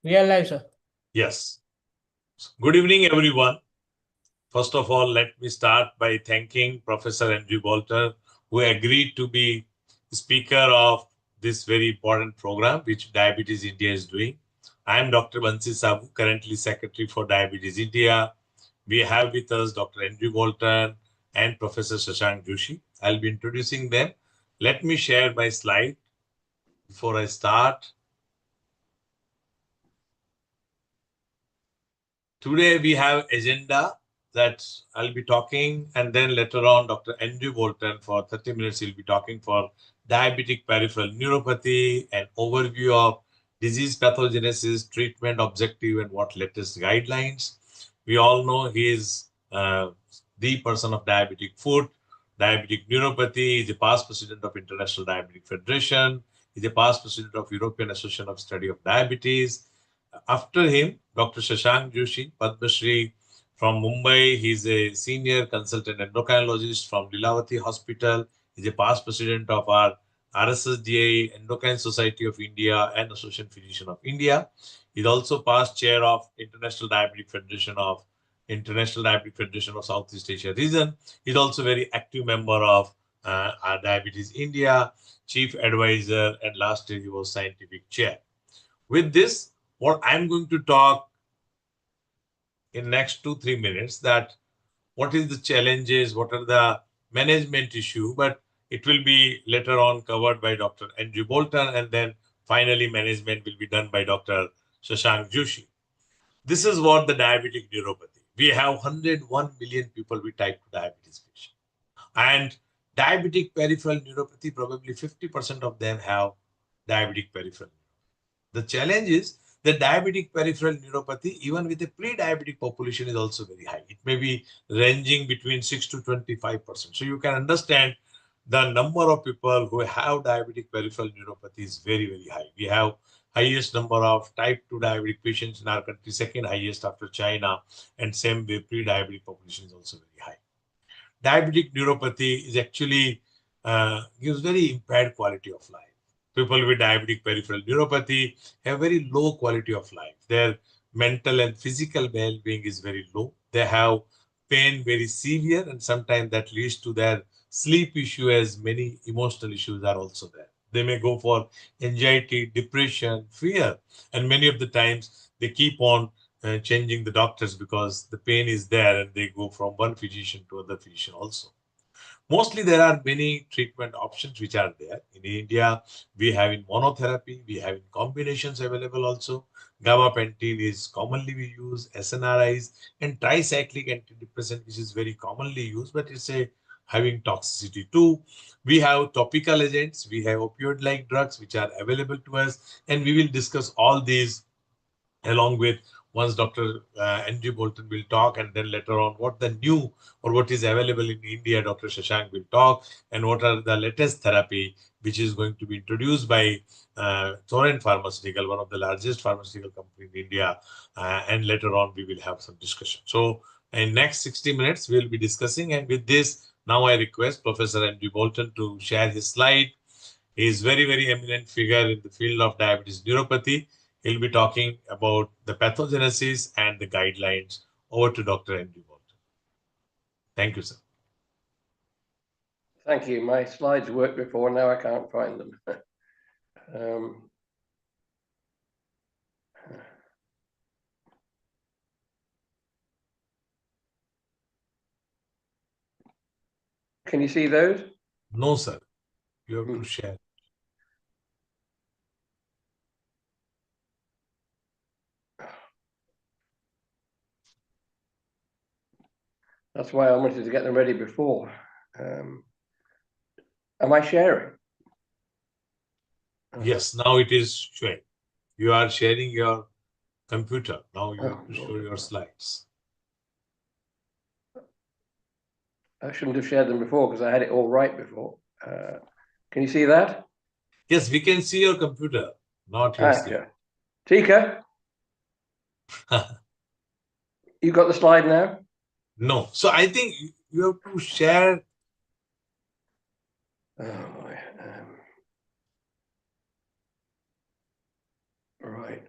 We are live, sir. Yes. Good evening, everyone. First of all, let me start by thanking Professor Andrew Bolter, who agreed to be speaker of this very important program, which Diabetes India is doing. I am Dr. Bansi Sabu, currently Secretary for Diabetes India. We have with us Dr. Andrew Bolton and Professor Shashank Joshi. I'll be introducing them. Let me share my slide before I start. Today we have agenda that I'll be talking, and then later on Dr. Andrew Bolton for 30 minutes he'll be talking for diabetic peripheral neuropathy, an overview of disease pathogenesis, treatment objective, and what latest guidelines. We all know he is the person of diabetic foot, diabetic neuropathy. He's a past president of International Diabetic Federation. He's a past president of European Association of Study of Diabetes. After him, Dr. Shashank Joshi, Padma Shri from Mumbai. He's a senior consultant endocrinologist from Lilavati Hospital. He's a past president of our RSSDI, Endocrine Society of India, and Association Physician of India. He's also past chair of International Diabetic Federation of Southeast Asia region. He's also very active member of our Diabetes India, chief advisor, and last year he was scientific chair. With this, what I'm going to talk in next 2-3 minutes, that what is the challenges, what are the management issue, but it will be later on covered by Dr. Andrew Bolton, and then finally management will be done by Dr. Shashank Joshi. This is what the diabetic neuropathy. We have 101 million people with type 2 diabetes patient. And diabetic peripheral neuropathy, probably 50% of them have diabetic peripheral. The challenge is the diabetic peripheral neuropathy, even with a pre-diabetic population, is also very high. It may be ranging between 6 to 25%. So you can understand the number of people who have diabetic peripheral neuropathy is very, very high. We have highest number of type 2 diabetic patients in our country, second highest after China, and same way pre-diabetic population is also very high. Diabetic neuropathy is actually gives very impaired quality of life. People with diabetic peripheral neuropathy have very low quality of life. Their mental and physical well-being is very low. They have pain very severe, and sometimes that leads to their sleep issue, as many emotional issues are also there. They may go for anxiety, depression, fear, and many of the times they keep on changing the doctors because the pain is there, and they go from one physician to other physician also. Mostly there are many treatment options which are there. In India, we have in monotherapy, we have in combinations available also. Gabapentin is commonly we use, SNRIs, and tricyclic antidepressant, which is very commonly used, but it's a having toxicity too. We have topical agents, we have opioid-like drugs which are available to us, and we will discuss all these along with once Dr. Andrew Bolton will talk, and then later on what the new or what is available in India, Dr. Shashank will talk, and what are the latest therapy which is going to be introduced by Torrent Pharmaceutical, one of the largest pharmaceutical company in India, and later on we will have some discussion. So in next 60 minutes we will be discussing, and with this now I request Professor Andrew Bolton to share his slide. He is very, very eminent figure in the field of diabetes neuropathy. He'll be talking about the pathogenesis and the guidelines. Over to Dr. Andrew Bolton. Thank you, sir. Thank you. My slides worked before, now I can't find them. Can you see those? No, sir. You have to share. That's why I wanted to get them ready before. Am I sharing? Yes, now it is showing. You are sharing your computer. Now you have to show your slides. I shouldn't have shared them before because I had it all right before. Can you see that? Yes, we can see your computer, not your slide. Tika, you got the slide now? No. So I think you have to share. Oh boy. Right.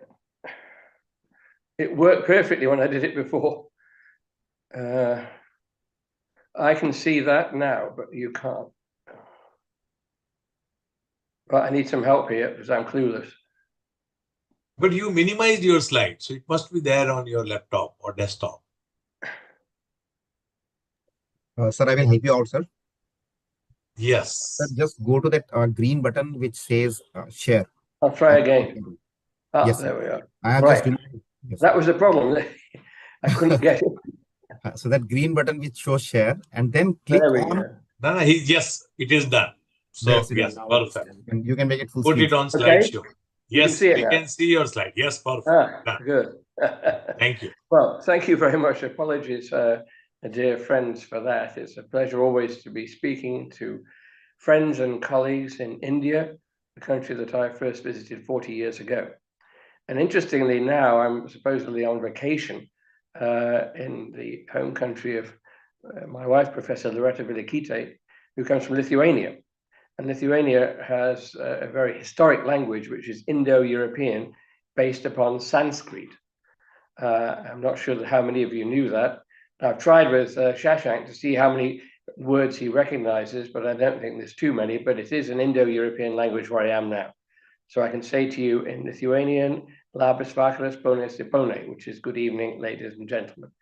It worked perfectly when I did it before. I can see that now, but you can't. But I need some help here because I'm clueless. But you minimized your slide, so it must be there on your laptop or desktop. Sir, I will help you out, sir. Sir, Yes. just go to that green button which says share. I'll try again. Ah, Yes, sir. there we are. I have Right. just removed. Yes, That sir. was the problem. I couldn't get it. So that green button which shows share, and then click There we on. go. No, yes, it is done. So That's it. yes, Now perfect. you can make it full Put screen. it on Okay. slideshow. You can Yes, see it we now. can see your slide. Yes, perfect. Ah, Done. good. Thank you. Well, thank you very much. Apologies, dear friends, for that. It's a pleasure always to be speaking to friends and colleagues in India, the country that I first visited 40 years ago. And interestingly, now I'm supposedly on vacation in the home country of my wife, Professor Loretta Vilikite, who comes from Lithuania. And Lithuania has a very historic language, which is Indo-European, based upon Sanskrit. I'm not sure how many of you knew that. I've tried with Shashank to see how many words he recognizes, but I don't think there's too many, but it is an Indo-European language where I am now. So I can say to you in Lithuanian, Labas vakaras, ponas dipone, which is good evening, ladies and gentlemen.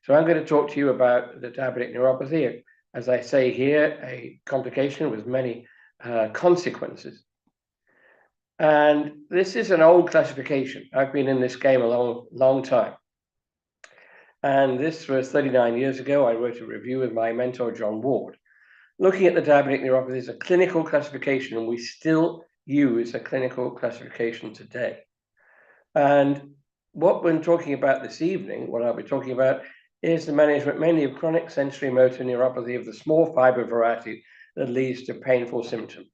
So I'm going to talk to you about the diabetic neuropathy. As I say here, a complication with many consequences. And this is an old classification. I've been in this game a long time. And this was 39 years ago. I wrote a review with my mentor, John Ward, looking at the diabetic neuropathy as a clinical classification, and we still use a clinical classification today. And what we're talking about this evening, what I'll be talking about, is the management mainly of chronic sensory motor neuropathy of the small fiber variety that leads to painful symptoms.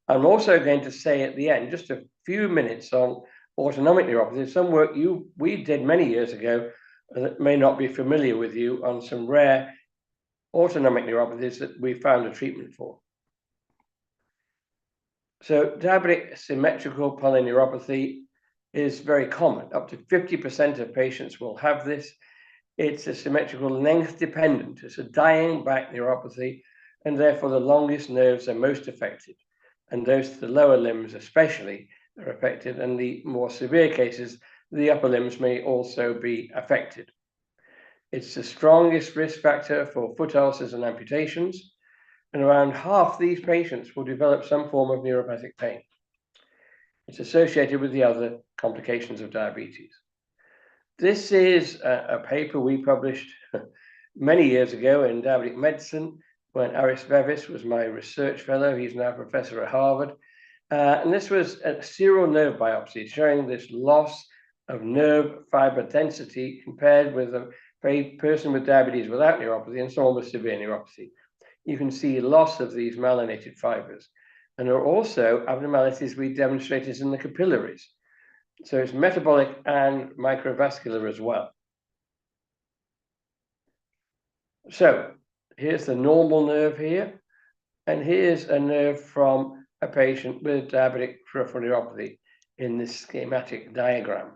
I'm also going to say at the end, just a few minutes on autonomic neuropathy, some work we did many years ago that may not be familiar with you on some rare autonomic neuropathies that we found a treatment for. So diabetic symmetrical polyneuropathy is very common. Up to 50% of patients will have this. It's a symmetrical length dependent. It's a dying back neuropathy, and therefore the longest nerves are most affected. And those to the lower limbs especially are affected, and the more severe cases, the upper limbs may also be affected. It's the strongest risk factor for foot ulcers and amputations, and around half these patients will develop some form of neuropathic pain. It's associated with the other complications of diabetes. This is a paper we published many years ago in Diabetic Medicine when Aris Bevis was my research fellow. He's now a professor at Harvard. And this was a serial nerve biopsy showing this loss of nerve fiber density compared with a person with diabetes without neuropathy and someone with severe neuropathy. You can see loss of these myelinated fibers. And there are also abnormalities we demonstrated in the capillaries. So it's metabolic and microvascular as well. So here's the normal nerve here. And here's a nerve from a patient with diabetic peripheral neuropathy in this schematic diagram.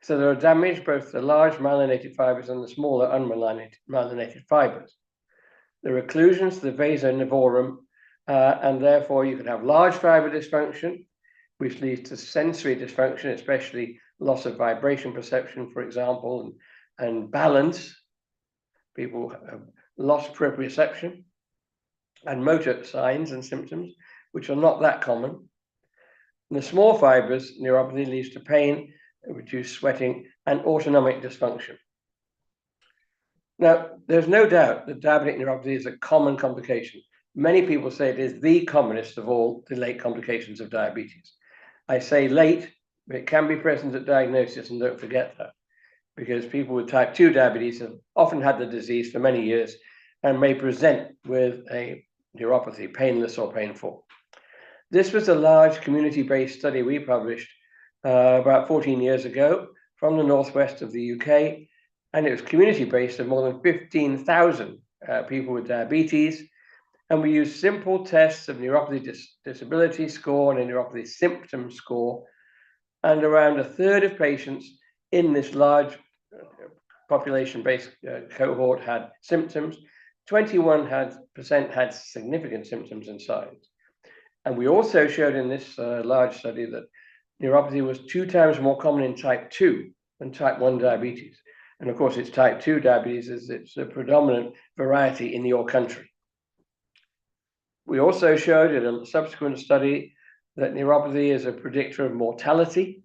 So there are damage both the large myelinated fibers and the smaller unmyelinated fibers. There are occlusions to the vasa nivorum, and therefore you can have large fiber dysfunction, which leads to sensory dysfunction, especially loss of vibration perception, for example, and balance. People have lost proprioception, and motor signs and symptoms, which are not that common. And the small fibers neuropathy leads to pain, reduced sweating, and autonomic dysfunction. Now, there's no doubt that diabetic neuropathy is a common complication. Many people say it is the commonest of all the late complications of diabetes. I say late, but it can be present at diagnosis, and don't forget that, because people with type 2 diabetes have often had the disease for many years and may present with a neuropathy, painless or painful. This was a large community-based study we published about 14 years ago from the northwest of the UK, and it was community-based of more than 15,000 people with diabetes. And we used simple tests of neuropathy disability score and a neuropathy symptom score. And around a third of patients in this large population-based cohort had symptoms. 21% had significant symptoms and signs. And we also showed in this large study that neuropathy was 2 times more common in type 2 than type 1 diabetes. And of course, it's type 2 diabetes, it's a predominant variety in your country. We also showed in a subsequent study that neuropathy is a predictor of mortality.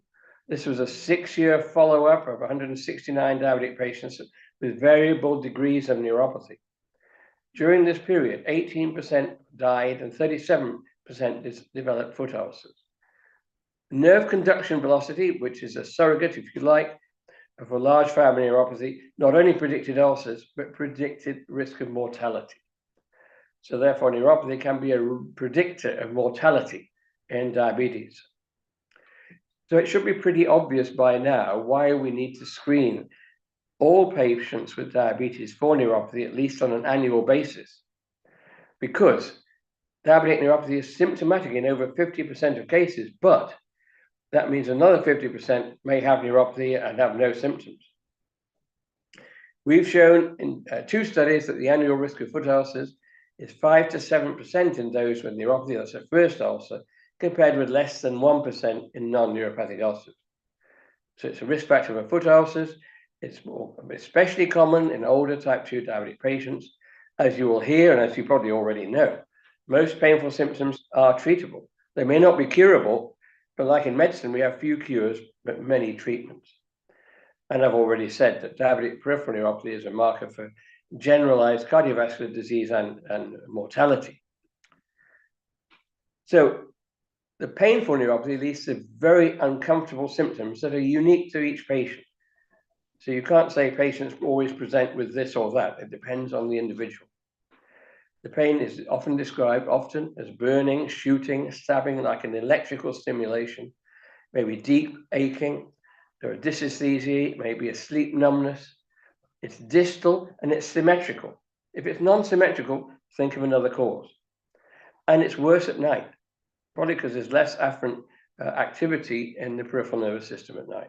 This was a 6-year follow-up of 169 diabetic patients with variable degrees of neuropathy. During this period, 18% died and 37% developed foot ulcers. Nerve conduction velocity, which is a surrogate, if you like, for large fiber neuropathy, not only predicted ulcers, but predicted risk of mortality. So therefore, neuropathy can be a predictor of mortality in diabetes. So it should be pretty obvious by now why we need to screen all patients with diabetes for neuropathy, at least on an annual basis. Because diabetic neuropathy is symptomatic in over 50% of cases, but that means another 50% may have neuropathy and have no symptoms. We've shown in 2 studies that the annual risk of foot ulcers is 5 to 7% in those with neuropathy, that's a first ulcer, compared with less than 1% in non-neuropathic ulcers. So it's a risk factor for foot ulcers. It's especially common in older type 2 diabetic patients. As you will hear, and as you probably already know, most painful symptoms are treatable. They may not be curable, but like in medicine, we have few cures, but many treatments. And I've already said that diabetic peripheral neuropathy is a marker for generalized cardiovascular disease and mortality. So the painful neuropathy leads to very uncomfortable symptoms that are unique to each patient. So you can't say patients always present with this or that. It depends on the individual. The pain is often described as burning, shooting, stabbing, like an electrical stimulation, maybe deep aching. There are dysesthesia, maybe a sleep numbness. It's distal and it's symmetrical. If it's non-symmetrical, think of another cause. And it's worse at night, probably because there's less afferent activity in the peripheral nervous system at night.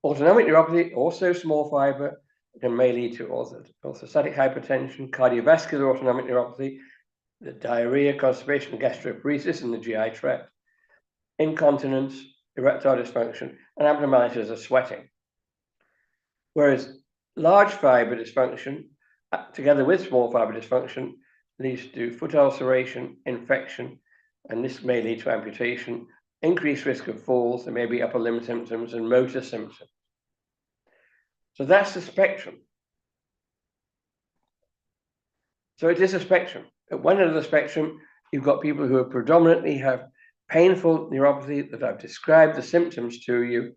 Autonomic neuropathy, also small fiber, may lead to orthostatic hypertension, cardiovascular autonomic neuropathy, the diarrhea, constipation, gastroparesis in the GI tract, incontinence, erectile dysfunction, and abnormalities of sweating. Whereas large fiber dysfunction, together with small fiber dysfunction, leads to foot ulceration, infection, and this may lead to amputation, increased risk of falls, there may be upper limb symptoms and motor symptoms. So that's the spectrum. So it is a spectrum. At one end of the spectrum, you've got people who predominantly have painful neuropathy that I've described the symptoms to you,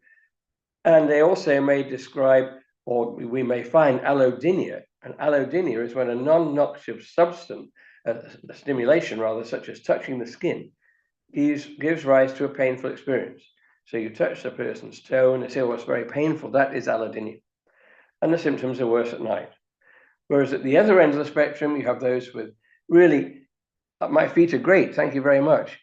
and they also may describe, or we may find allodynia. And allodynia is when a non-noxious substance, a stimulation rather, such as touching the skin, gives rise to a painful experience. So you touch the person's toe and they say, oh, it's very painful. That is allodynia. And the symptoms are worse at night. Whereas at the other end of the spectrum, you have those with really, my feet are great, thank you very much.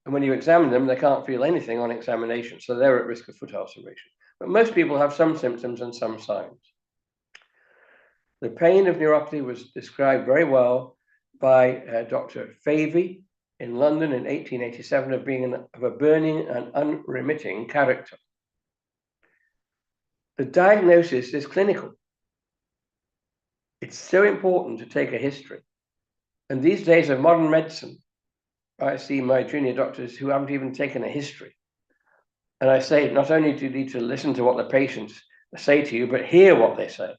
And when you examine them, they can't feel anything on examination. So they're at risk of foot ulceration. But most people have some symptoms and some signs. The pain of neuropathy was described very well by Dr. Favey in London in 1887 of being of a burning and unremitting character. The diagnosis is clinical. It's so important to take a history. And these days of modern medicine, I see my junior doctors who haven't even taken a history. And I say, not only do you need to listen to what the patients say to you, but hear what they say.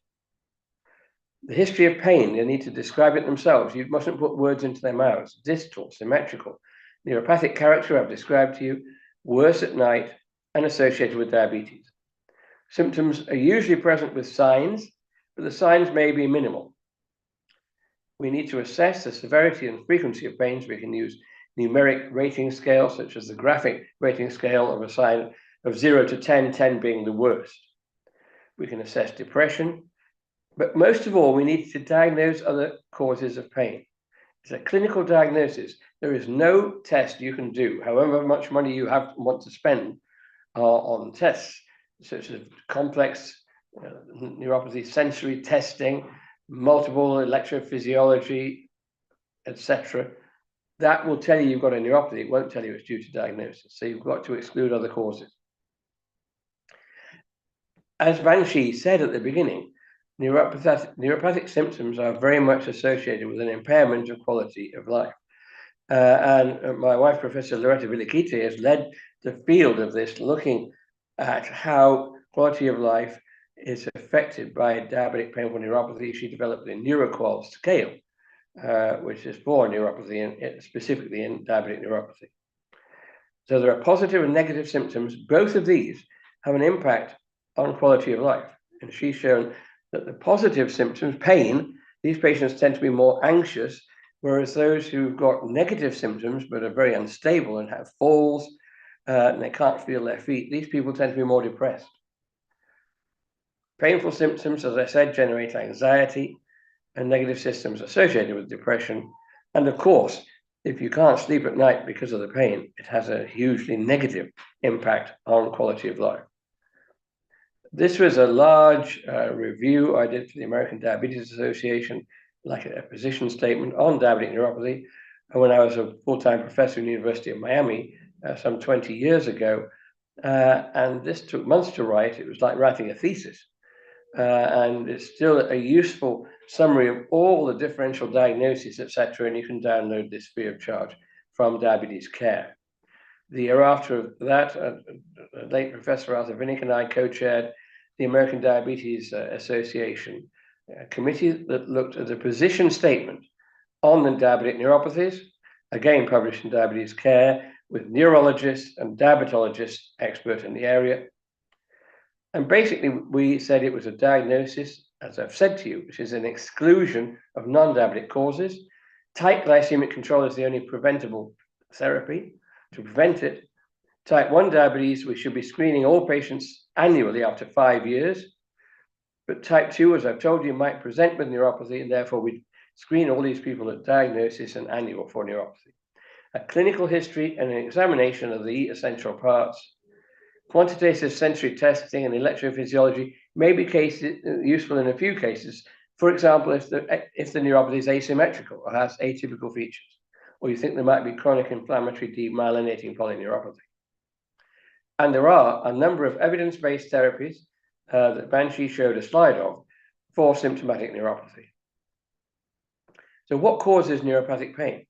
The history of pain, they need to describe it themselves. You mustn't put words into their mouths. Distal, symmetrical, neuropathic character I've described to you, worse at night, and associated with diabetes. Symptoms are usually present with signs, but the signs may be minimal. We need to assess the severity and frequency of pains. We can use numeric rating scales, such as the graphic rating scale of a sign of 0 to 10, 10 being the worst. We can assess depression, but most of all, we need to diagnose other causes of pain. It's a clinical diagnosis. There is no test you can do, however much money you want to spend, are on tests, such as complex neuropathy sensory testing, multiple electrophysiology, etc. That will tell you you've got a neuropathy. It won't tell you it's due to diagnosis. So you've got to exclude other causes. As Banshee said at the beginning, neuropathic symptoms are very much associated with an impairment of quality of life. And my wife, Professor Loretta Villikite, has led the field of this, looking at how quality of life is affected by diabetic painful neuropathy. She developed the NeuroQoL scale, which is for neuropathy, and specifically in diabetic neuropathy. So there are positive and negative symptoms. Both of these have an impact on quality of life. And she's shown that the positive symptoms, pain, these patients tend to be more anxious, whereas those who've got negative symptoms but are very unstable and have falls and they can't feel their feet, these people tend to be more depressed. Painful symptoms, as I said, generate anxiety, and negative symptoms associated with depression. And of course, if you can't sleep at night because of the pain, it has a hugely negative impact on quality of life. This was a large review I did for the American Diabetes Association, like a position statement on diabetic neuropathy. And when I was a full-time professor in the University of Miami some 20 years ago, and this took months to write. It was like writing a thesis. And it's still a useful summary of all the differential diagnoses, etc. And you can download this free of charge from Diabetes Care. The year after that, late Professor Arthur Vinnick and I co-chaired the American Diabetes Association committee that looked at the position statement on the diabetic neuropathies, again published in Diabetes Care, with neurologists and diabetologists expert in the area. And basically, we said it was a diagnosis, as I've said to you, which is an exclusion of non-diabetic causes. Tight glycemic control is the only preventable therapy to prevent it. Type 1 diabetes, we should be screening all patients annually after 5 years. But type 2, as I've told you, might present with neuropathy, and therefore we screen all these people at diagnosis and annual for neuropathy. A clinical history and an examination of the essential parts. Quantitative sensory testing and electrophysiology may be useful in a few cases. For example, if the neuropathy is asymmetrical or has atypical features, or you think there might be chronic inflammatory demyelinating polyneuropathy. And there are a number of evidence-based therapies that Banshee showed a slide of for symptomatic neuropathy. So what causes neuropathic pain?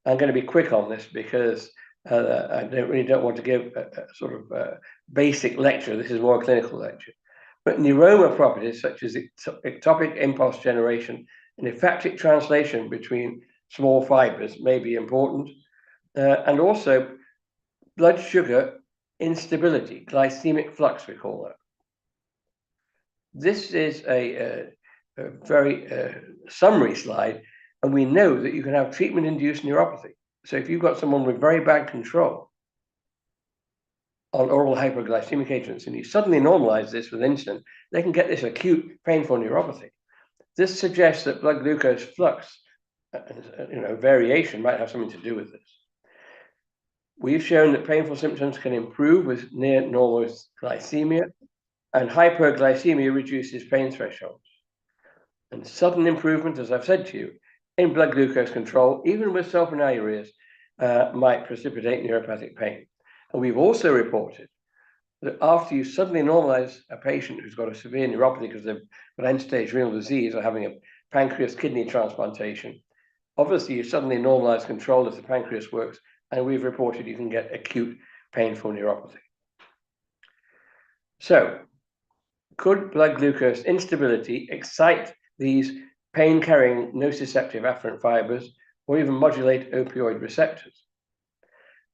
I'm going to be quick on this because I don't want to give a sort of basic lecture. This is more a clinical lecture. But neuroma properties such as ectopic impulse generation and ephaptic translation between small fibers may be important. And also blood sugar instability, glycemic flux, we call that. This is a very summary slide, and we know that you can have treatment-induced neuropathy. So if you've got someone with very bad control on oral hypoglycemic agents and you suddenly normalize this with insulin, they can get this acute painful neuropathy. This suggests that blood glucose flux, variation might have something to do with this. We've shown that painful symptoms can improve with near normal glycemia, and hyperglycemia reduces pain thresholds. And sudden improvement, as I've said to you, in blood glucose control, even with sulfonylureas, might precipitate neuropathic pain. And we've also reported that after you suddenly normalize a patient who's got a severe neuropathy because they've got end-stage renal disease or having a pancreas kidney transplantation, obviously you suddenly normalize control if the pancreas works, and we've reported you can get acute painful neuropathy. So, could blood glucose instability excite these pain-carrying nociceptive afferent fibers or even modulate opioid receptors?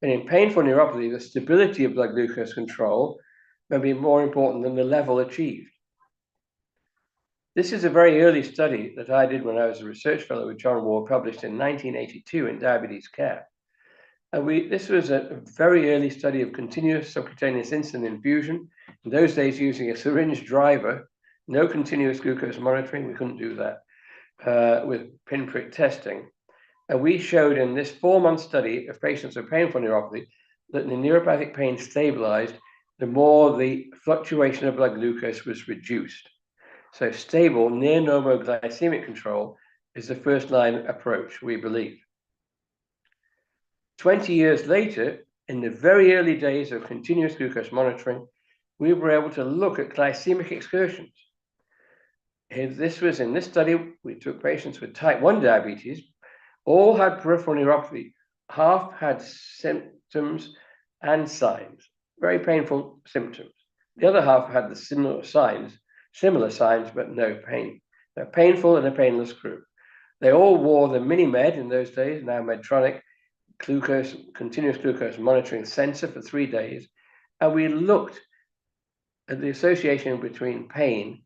And in painful neuropathy, the stability of blood glucose control may be more important than the level achieved. This is a very early study that I did when I was a research fellow with John Ward, published in 1982 in Diabetes Care. And this was a very early study of continuous subcutaneous insulin infusion, in those days using a syringe driver, no continuous glucose monitoring, we couldn't do that, with pinprick testing. And we showed in this 4-month study of patients with painful neuropathy that the neuropathic pain stabilized the more the fluctuation of blood glucose was reduced. So stable, near normal glycemic control is the first line approach, we believe. 20 years later, in the very early days of continuous glucose monitoring, we were able to look at glycemic excursions. This was in this study, we took patients with type 1 diabetes, all had peripheral neuropathy, half had symptoms and signs, very painful symptoms. The other half had the similar signs, but no pain. They're painful in a painless group. They all wore the Minimed in those days, now Medtronic, continuous glucose monitoring sensor for 3 days. And we looked at the association between pain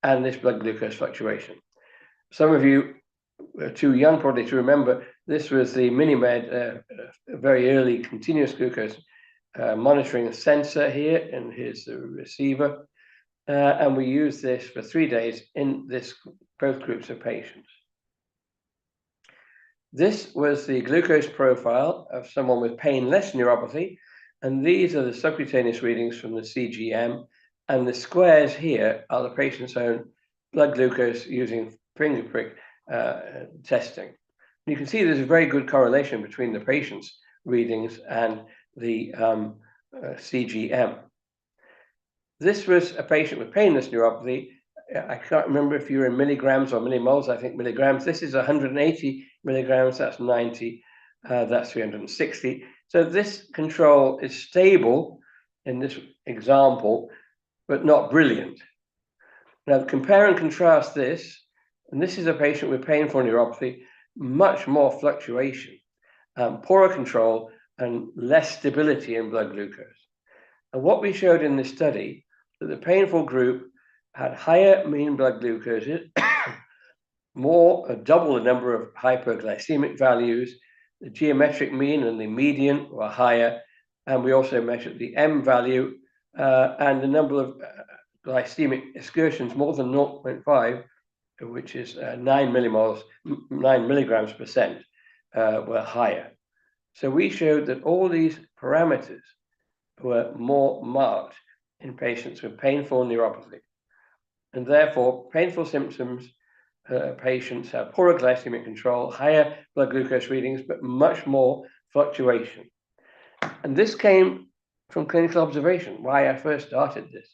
and this blood glucose fluctuation. Some of you are too young probably to remember, this was the Minimed, very early continuous glucose monitoring sensor here in his receiver. And we used this for 3 days in both groups of patients. This was the glucose profile of someone with painless neuropathy. And these are the subcutaneous readings from the CGM. And the squares here are the patient's own blood glucose using finger prick testing. You can see there's a very good correlation between the patient's readings and the CGM. This was a patient with painless neuropathy. I can't remember if you're in milligrams or millimoles. I think milligrams. This is 180 milligrams. That's 90. That's 360. So this control is stable in this example, but not brilliant. Now compare and contrast this, and this is a patient with painful neuropathy, much more fluctuation, poorer control, and less stability in blood glucose. And what we showed in this study, that the painful group had higher mean blood glucose, double the number of hyperglycemic values, the geometric mean and the median were higher, and we also measured the M value and the number of glycemic excursions more than 0.5, which is 9 milligrams percent, were higher. So we showed that all these parameters were more marked in patients with painful neuropathy. And therefore, painful symptoms, patients have poorer glycemic control, higher blood glucose readings, but much more fluctuation. And this came from clinical observation, why I first started this.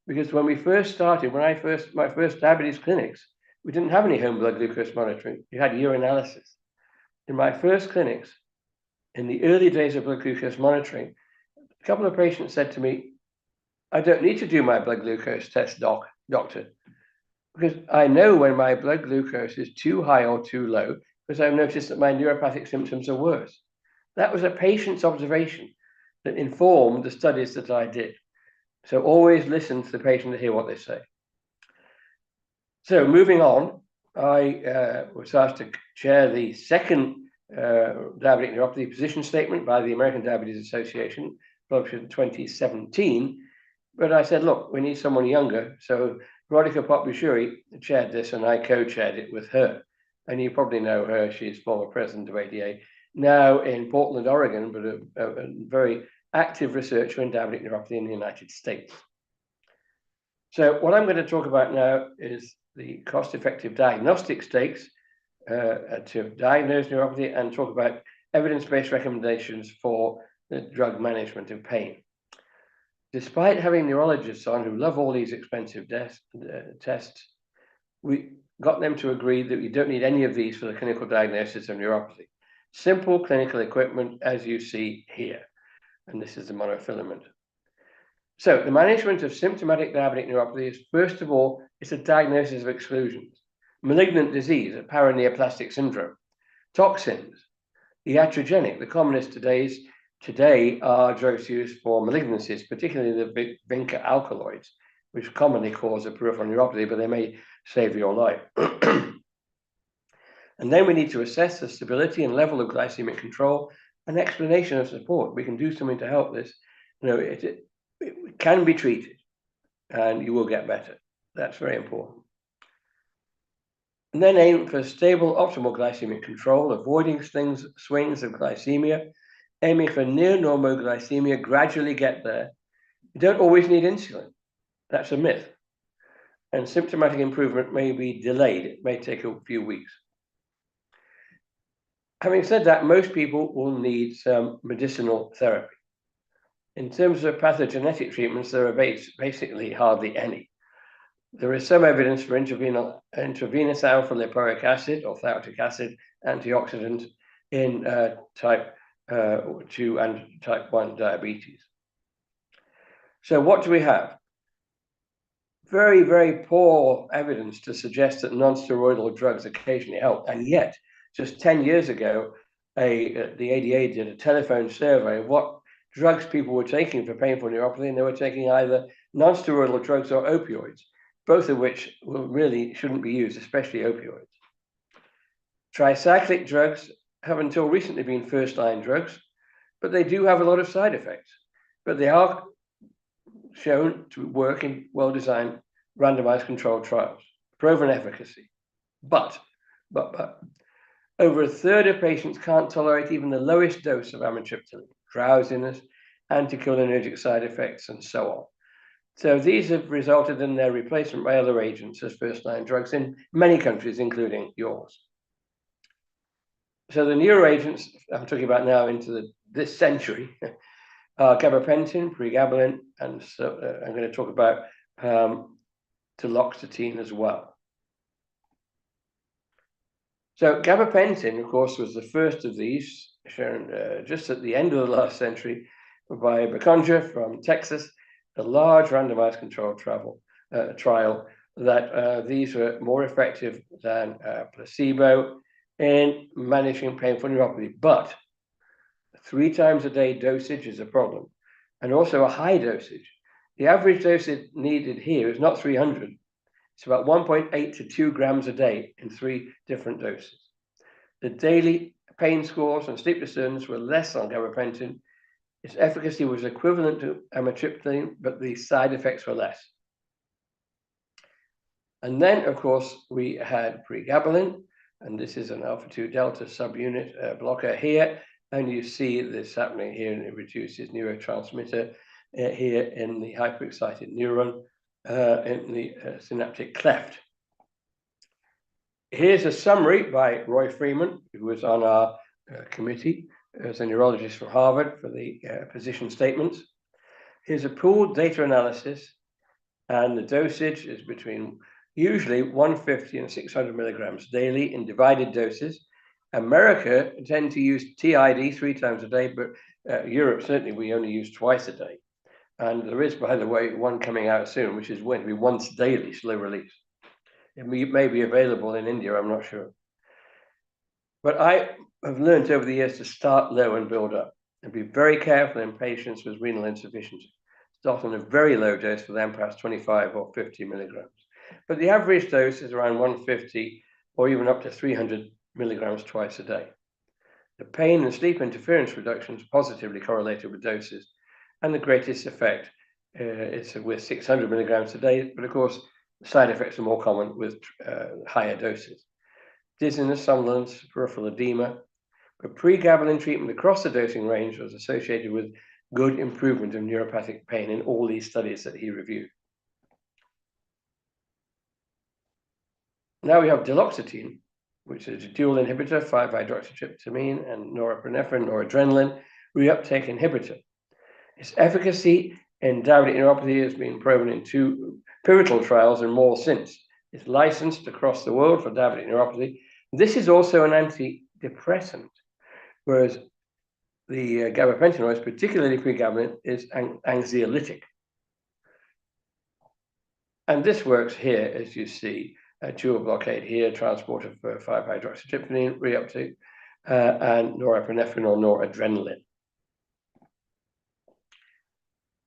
Because when we first started, my first diabetes clinics, we didn't have any home blood glucose monitoring. We had urinalysis. In my first clinics, in the early days of blood glucose monitoring, a couple of patients said to me, I don't need to do my blood glucose test, doctor, because I know when my blood glucose is too high or too low, because I've noticed that my neuropathic symptoms are worse. That was a patient's observation that informed the studies that I did. So always listen to the patient to hear what they say. So moving on, I was asked to chair the second diabetic neuropathy position statement by the American Diabetes Association, published in 2017. But I said, look, we need someone younger. So Veronica Popbushui chaired this, and I co-chaired it with her. And you probably know her. She's former president of ADA, now in Portland, Oregon, but a very active researcher in diabetic neuropathy in the United States. So what I'm going to talk about now is the cost-effective diagnostic stakes to diagnose neuropathy, and talk about evidence-based recommendations for the drug management of pain. Despite having neurologists on who love all these expensive tests, we got them to agree that we don't need any of these for the clinical diagnosis of neuropathy. Simple clinical equipment, as you see here. And this is the monofilament. So the management of symptomatic diabetic neuropathy is, first of all, it's a diagnosis of exclusions. Malignant disease, a paraneoplastic syndrome. Toxins, iatrogenic, the commonest today are drugs used for malignancies, particularly the vinca alkaloids, which commonly cause a peripheral neuropathy, but they may save your life. And then we need to assess the stability and level of glycemic control, an explanation of support. We can do something to help this. You know, it can be treated, and you will get better. That's very important. And then aim for stable, optimal glycemic control, avoiding swings of glycemia, aiming for near normal glycemia, gradually get there. You don't always need insulin. That's a myth. And symptomatic improvement may be delayed. It may take a few weeks. Having said that, most people will need some medicinal therapy. In terms of pathogenetic treatments, there are basically hardly any. There is some evidence for intravenous alpha-lipoic acid or thyroidic acid antioxidant in type 2 and type 1 diabetes. So what do we have? Very, very poor evidence to suggest that non-steroidal drugs occasionally help. And yet, just 10 years ago, the ADA did a telephone survey of what drugs people were taking for painful neuropathy, and they were taking either non-steroidal drugs or opioids, both of which really shouldn't be used, especially opioids. Tricyclic drugs have until recently been first-line drugs, but they do have a lot of side effects. But they are shown to work in well-designed randomized controlled trials, proven efficacy. But over a third of patients can't tolerate even the lowest dose of amitriptyline, drowsiness, anticholinergic side effects, and so on. So these have resulted in their replacement by other agents as first-line drugs in many countries, including yours. So the newer agents I'm talking about now into this century are gabapentin, pregabalin, and so I'm going to talk about duloxetine as well. So gabapentin, of course, was the first of these, shown just at the end of the last century by Bokonja from Texas, a large randomized controlled trial that these were more effective than placebo in managing painful neuropathy. But 3 times a day dosage is a problem, and also a high dosage. The average dosage needed here is not 300. It's about 1.8 to 2 grams a day in 3 different doses. The daily pain scores and sleep disturbances were less on gabapentin. Its efficacy was equivalent to amitriptyline, but the side effects were less. And then, of course, we had pregabalin, and this is an alpha-2 delta subunit blocker here. And you see this happening here, and it reduces neurotransmitter here in the hyperexcited neuron in the synaptic cleft. Here's a summary by Roy Freeman, who was on our committee as a neurologist from Harvard for the position statements. Here's a pooled data analysis, and the dosage is between usually 150 and 600 milligrams daily in divided doses. America tend to use TID 3 times a day, but Europe, certainly, we only use twice a day. And there is, by the way, one coming out soon, which is going to be once daily, slow release. It may be available in India, I'm not sure. But I have learned over the years to start low and build up, and be very careful in patients with renal insufficiency. Start on a very low dose for them, perhaps 25 or 50 milligrams. But the average dose is around 150 or even up to 300 milligrams twice a day. The pain and sleep interference reductions positively correlated with doses, and the greatest effect is with 600 milligrams a day, but of course, side effects are more common with higher doses. Dizziness, somnolence, peripheral edema, but pregabalin treatment across the dosing range was associated with good improvement of neuropathic pain in all these studies that he reviewed. Now we have duloxetine, which is a dual inhibitor, 5-hydroxytryptamine and norepinephrine, noradrenaline, reuptake inhibitor. Its efficacy in diabetic neuropathy has been proven in 2 pivotal trials and more since. It's licensed across the world for diabetic neuropathy. This is also an antidepressant, whereas the gabapentinoids, particularly pregabalin, is anxiolytic. And this works here, as you see, a dual blockade here, transporter for 5-hydroxytryptamine, reuptake, and norepinephrine or noradrenaline.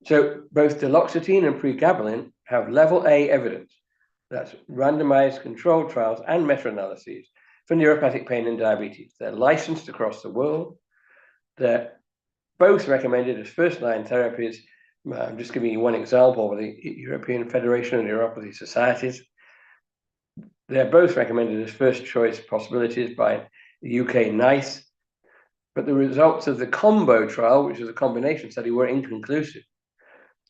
So both duloxetine and pregabalin have level A evidence, that's randomized controlled trials and meta-analyses for neuropathic pain and diabetes. They're licensed across the world. They're both recommended as first-line therapies. I'm just giving you one example of the European Federation of Neuropathy Societies. They're both recommended as first-choice possibilities by the UK NICE, but the results of the combo trial, which is a combination study, were inconclusive.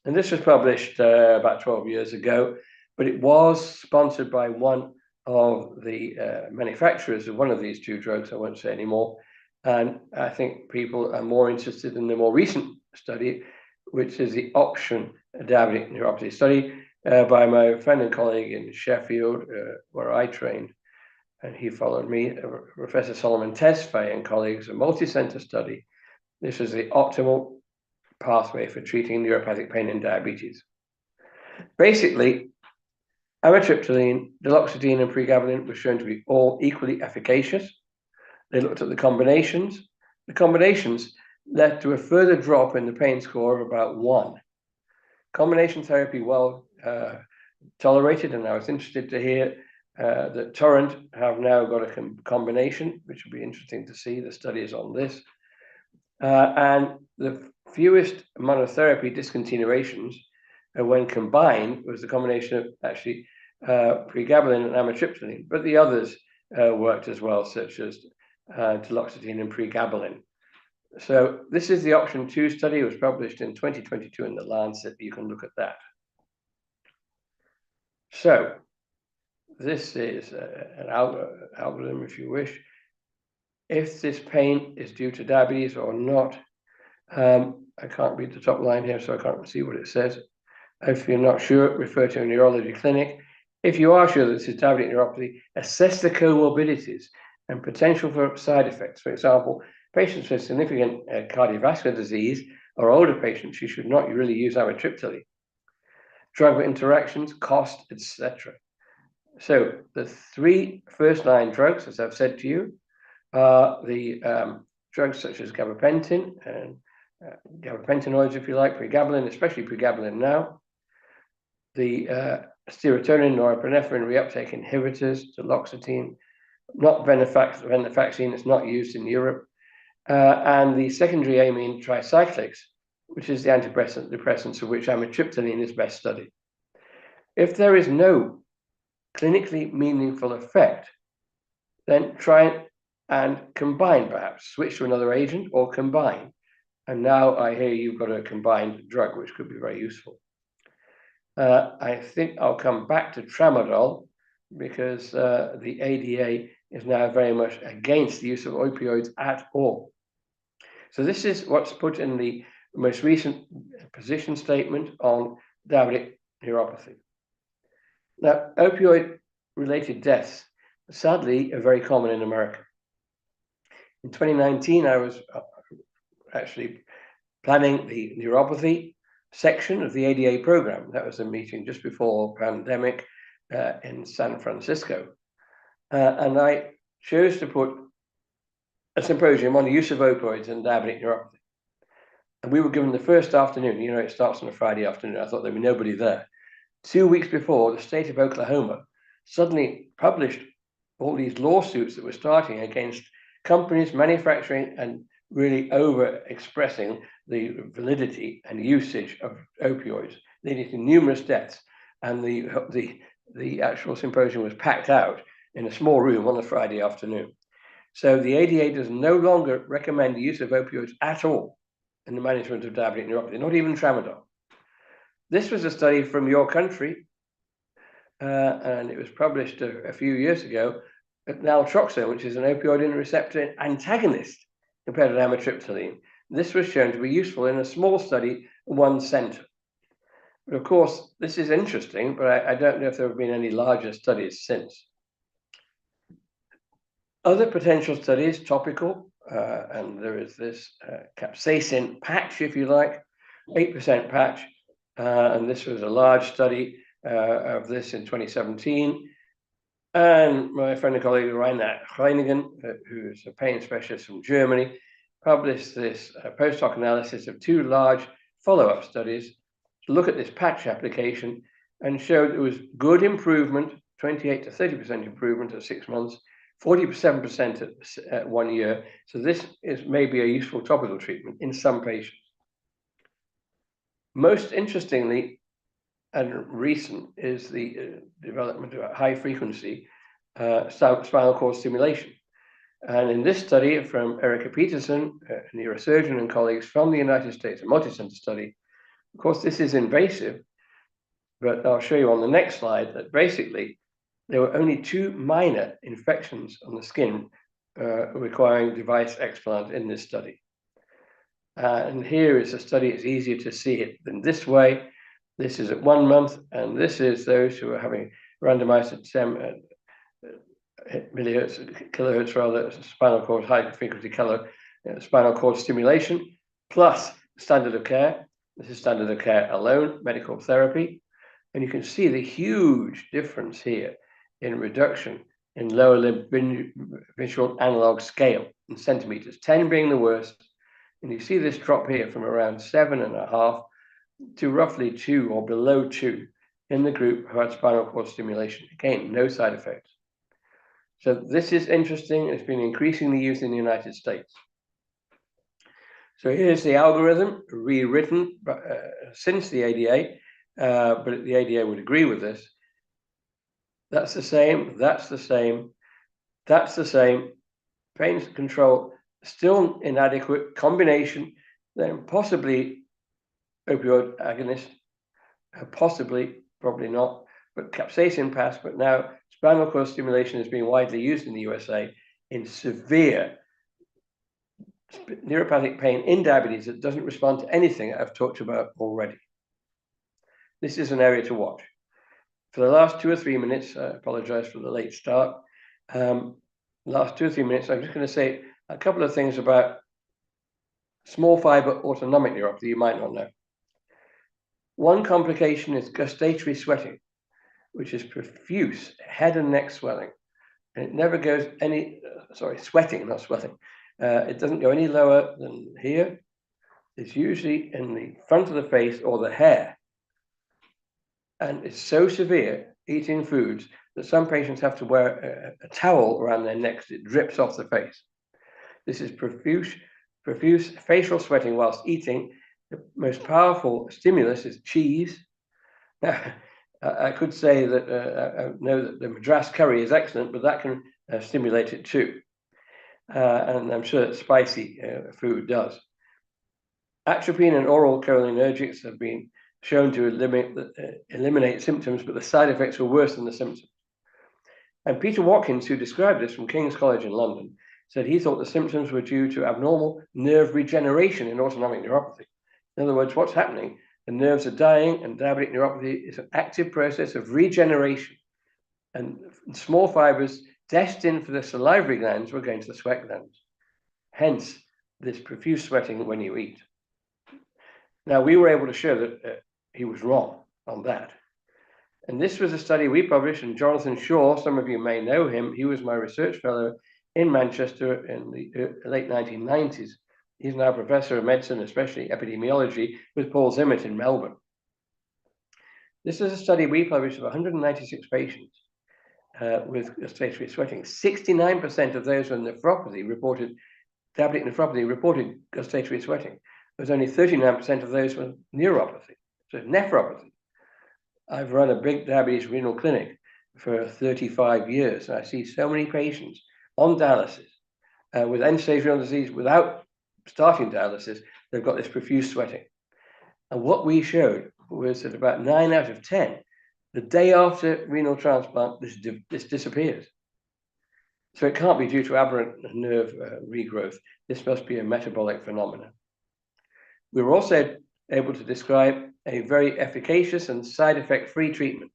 And this was published about 12 years ago, but it was sponsored by one of the manufacturers of one of these two drugs. I won't say anymore. And I think people are more interested in the more recent study, which is the Option Diabetic Neuropathy study by my friend and colleague in Sheffield, where I trained. And he followed me, Professor Solomon Tesfaye and colleagues, a multi-center study. This is the optimal pathway for treating neuropathic pain and diabetes. Basically, amitriptyline, duloxetine, and pregabalin were shown to be all equally efficacious. They looked at the combinations. The combinations led to a further drop in the pain score of about 1. Combination therapy well tolerated, and I was interested to hear that Torrent have now got a combination, which will be interesting to see. The study is on this. And the fewest monotherapy discontinuations when combined was the combination of actually pregabalin and amitriptyline, but the others worked as well, such as duloxetine and pregabalin. So this is the Option 2 study. It was published in 2022 in the Lancet. You can look at that. So this is an algorithm, if you wish. If this pain is due to diabetes or not, I can't read the top line here, so I can't see what it says. If you're not sure, refer to a neurology clinic. If you are sure that this is diabetic neuropathy, assess the comorbidities and potential for side effects. For example, patients with significant cardiovascular disease or older patients, you should not really use amitriptyline. Drug interactions, cost, etc. So the 3 first-line drugs, as I've said to you, are the drugs such as gabapentin and gabapentinoids, if you like, pregabalin, especially pregabalin now, the serotonin norepinephrine reuptake inhibitors, duloxetine, not venlafaxine, it's not used in Europe, and the secondary amine tricyclics, which is the antidepressants of which amitriptyline is best studied. If there is no clinically meaningful effect, then try and combine, perhaps switch to another agent or combine. And now I hear you've got a combined drug, which could be very useful. I think I'll come back to tramadol because the ADA is now very much against the use of opioids at all. So this is what's put in the most recent position statement on diabetic neuropathy. Now, opioid-related deaths, sadly, are very common in America. In 2019, I was actually planning the neuropathy section of the ADA program. That was a meeting just before pandemic in San Francisco. And I chose to put a symposium on the use of opioids in diabetic neuropathy. And we were given the first afternoon. You know, it starts on a Friday afternoon. I thought there'd be nobody there. 2 weeks before, the state of Oklahoma suddenly published all these lawsuits that were starting against companies manufacturing and really over-expressing the validity and usage of opioids, leading to numerous deaths. And the actual symposium was packed out in a small room on a Friday afternoon. So the ADA does no longer recommend the use of opioids at all in the management of diabetic neuropathy, not even tramadol. This was a study from your country, and it was published a few years ago, naltrexone, which is an opioid receptor antagonist compared to amitriptyline. This was shown to be useful in a small study, 1 center. But of course, this is interesting, but I don't know if there have been any larger studies since. Other potential studies, topical, and there is this capsaicin patch, if you like, 8% patch, and this was a large study of this in 2017. And my friend and colleague Reinhard Reinigen, who is a pain specialist from Germany, published this post hoc analysis of 2 large follow-up studies to look at this patch application and showed there was good improvement, 28 to 30% improvement at 6 months, 47% at 1 year. So this is maybe a useful topical treatment in some patients. Most interestingly and recent is the development of high frequency spinal cord stimulation. And in this study from Erika Peterson, a neurosurgeon and colleagues from the United States, a multi-center study, Of course, this is invasive, but I'll show you on the next slide that basically there were only 2 minor infections on the skin requiring device explant in this study. And here is a study, it's easier to see it than this way. This is at 1 month, and this is those who are having randomized at 10 kilohertz rather, spinal cord, high frequency spinal cord stimulation, plus standard of care. This is standard of care alone, medical therapy. And you can see the huge difference here in reduction in lower limb visual analog scale in centimeters, 10 being the worst. And you see this drop here from around 7.5 to roughly 2 or below 2 in the group who had spinal cord stimulation. Again, no side effects. So this is interesting. It's been increasingly used in the United States. So here's the algorithm rewritten since the ADA, but the ADA would agree with this. That's the same, that's the same, that's the same. Pain control, still inadequate. Combination, then possibly opioid agonist, possibly, probably not, but capsaicin passed, but now spinal cord stimulation is being widely used in the USA in severe neuropathic pain in diabetes that doesn't respond to anything I've talked about already. This is an area to watch. For the last 2 or 3 minutes, I apologize for the late start. Last 2 or 3 minutes, I'm just going to say a couple of things about small fiber autonomic neuropathy you might not know. One complication is gustatory sweating, which is profuse head and neck swelling. And it never goes sweating, not swelling. It doesn't go any lower than here. It's usually in the front of the face or the hair. And it's so severe, eating foods, that some patients have to wear a towel around their necks. It drips off the face. This is profuse facial sweating whilst eating. The most powerful stimulus is cheese. Now, I could say that I know that the Madras curry is excellent, but that can stimulate it too. And I'm sure that spicy food does. Atropine and oral cholinergics have been shown to eliminate symptoms, but the side effects were worse than the symptoms. And Peter Watkins, who described this from King's College in London, said he thought the symptoms were due to abnormal nerve regeneration in autonomic neuropathy. In other words, what's happening? The nerves are dying, and diabetic neuropathy is an active process of regeneration. And small fibers destined for the salivary glands were going to the sweat glands. Hence, this profuse sweating when you eat. Now, we were able to show that he was wrong on that. And this was a study we published, and Jonathan Shaw, some of you may know him, he was my research fellow in Manchester in the late 1990s. He's now a professor of medicine, especially epidemiology, with Paul Zimmet in Melbourne. This is a study we published of 196 patients with gustatory sweating. 69% of those with nephropathy reported, diabetic nephropathy reported gustatory sweating. There was only 39% of those with neuropathy, so nephropathy. I've run a big diabetes renal clinic for 35 years, and I see so many patients on dialysis with end-stage renal disease without starting dialysis. They've got this profuse sweating. And what we showed was that about 9 out of 10, the day after renal transplant, this disappears. So it can't be due to aberrant nerve regrowth. This must be a metabolic phenomenon. We were also able to describe a very efficacious and side effect-free treatment.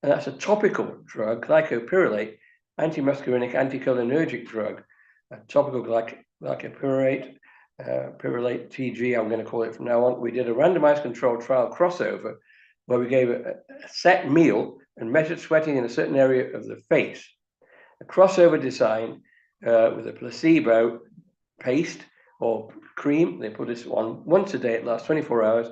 And that's a topical drug, glycopyrrolate, antimuscarinic, anticholinergic drug, a topical glycopyrrolate, pyrrolate TG, I'm going to call it from now on. We did a randomized controlled trial crossover where we gave a set meal and measured sweating in a certain area of the face. A crossover design with a placebo paste or cream. They put this on once a day, it lasts 24 hours,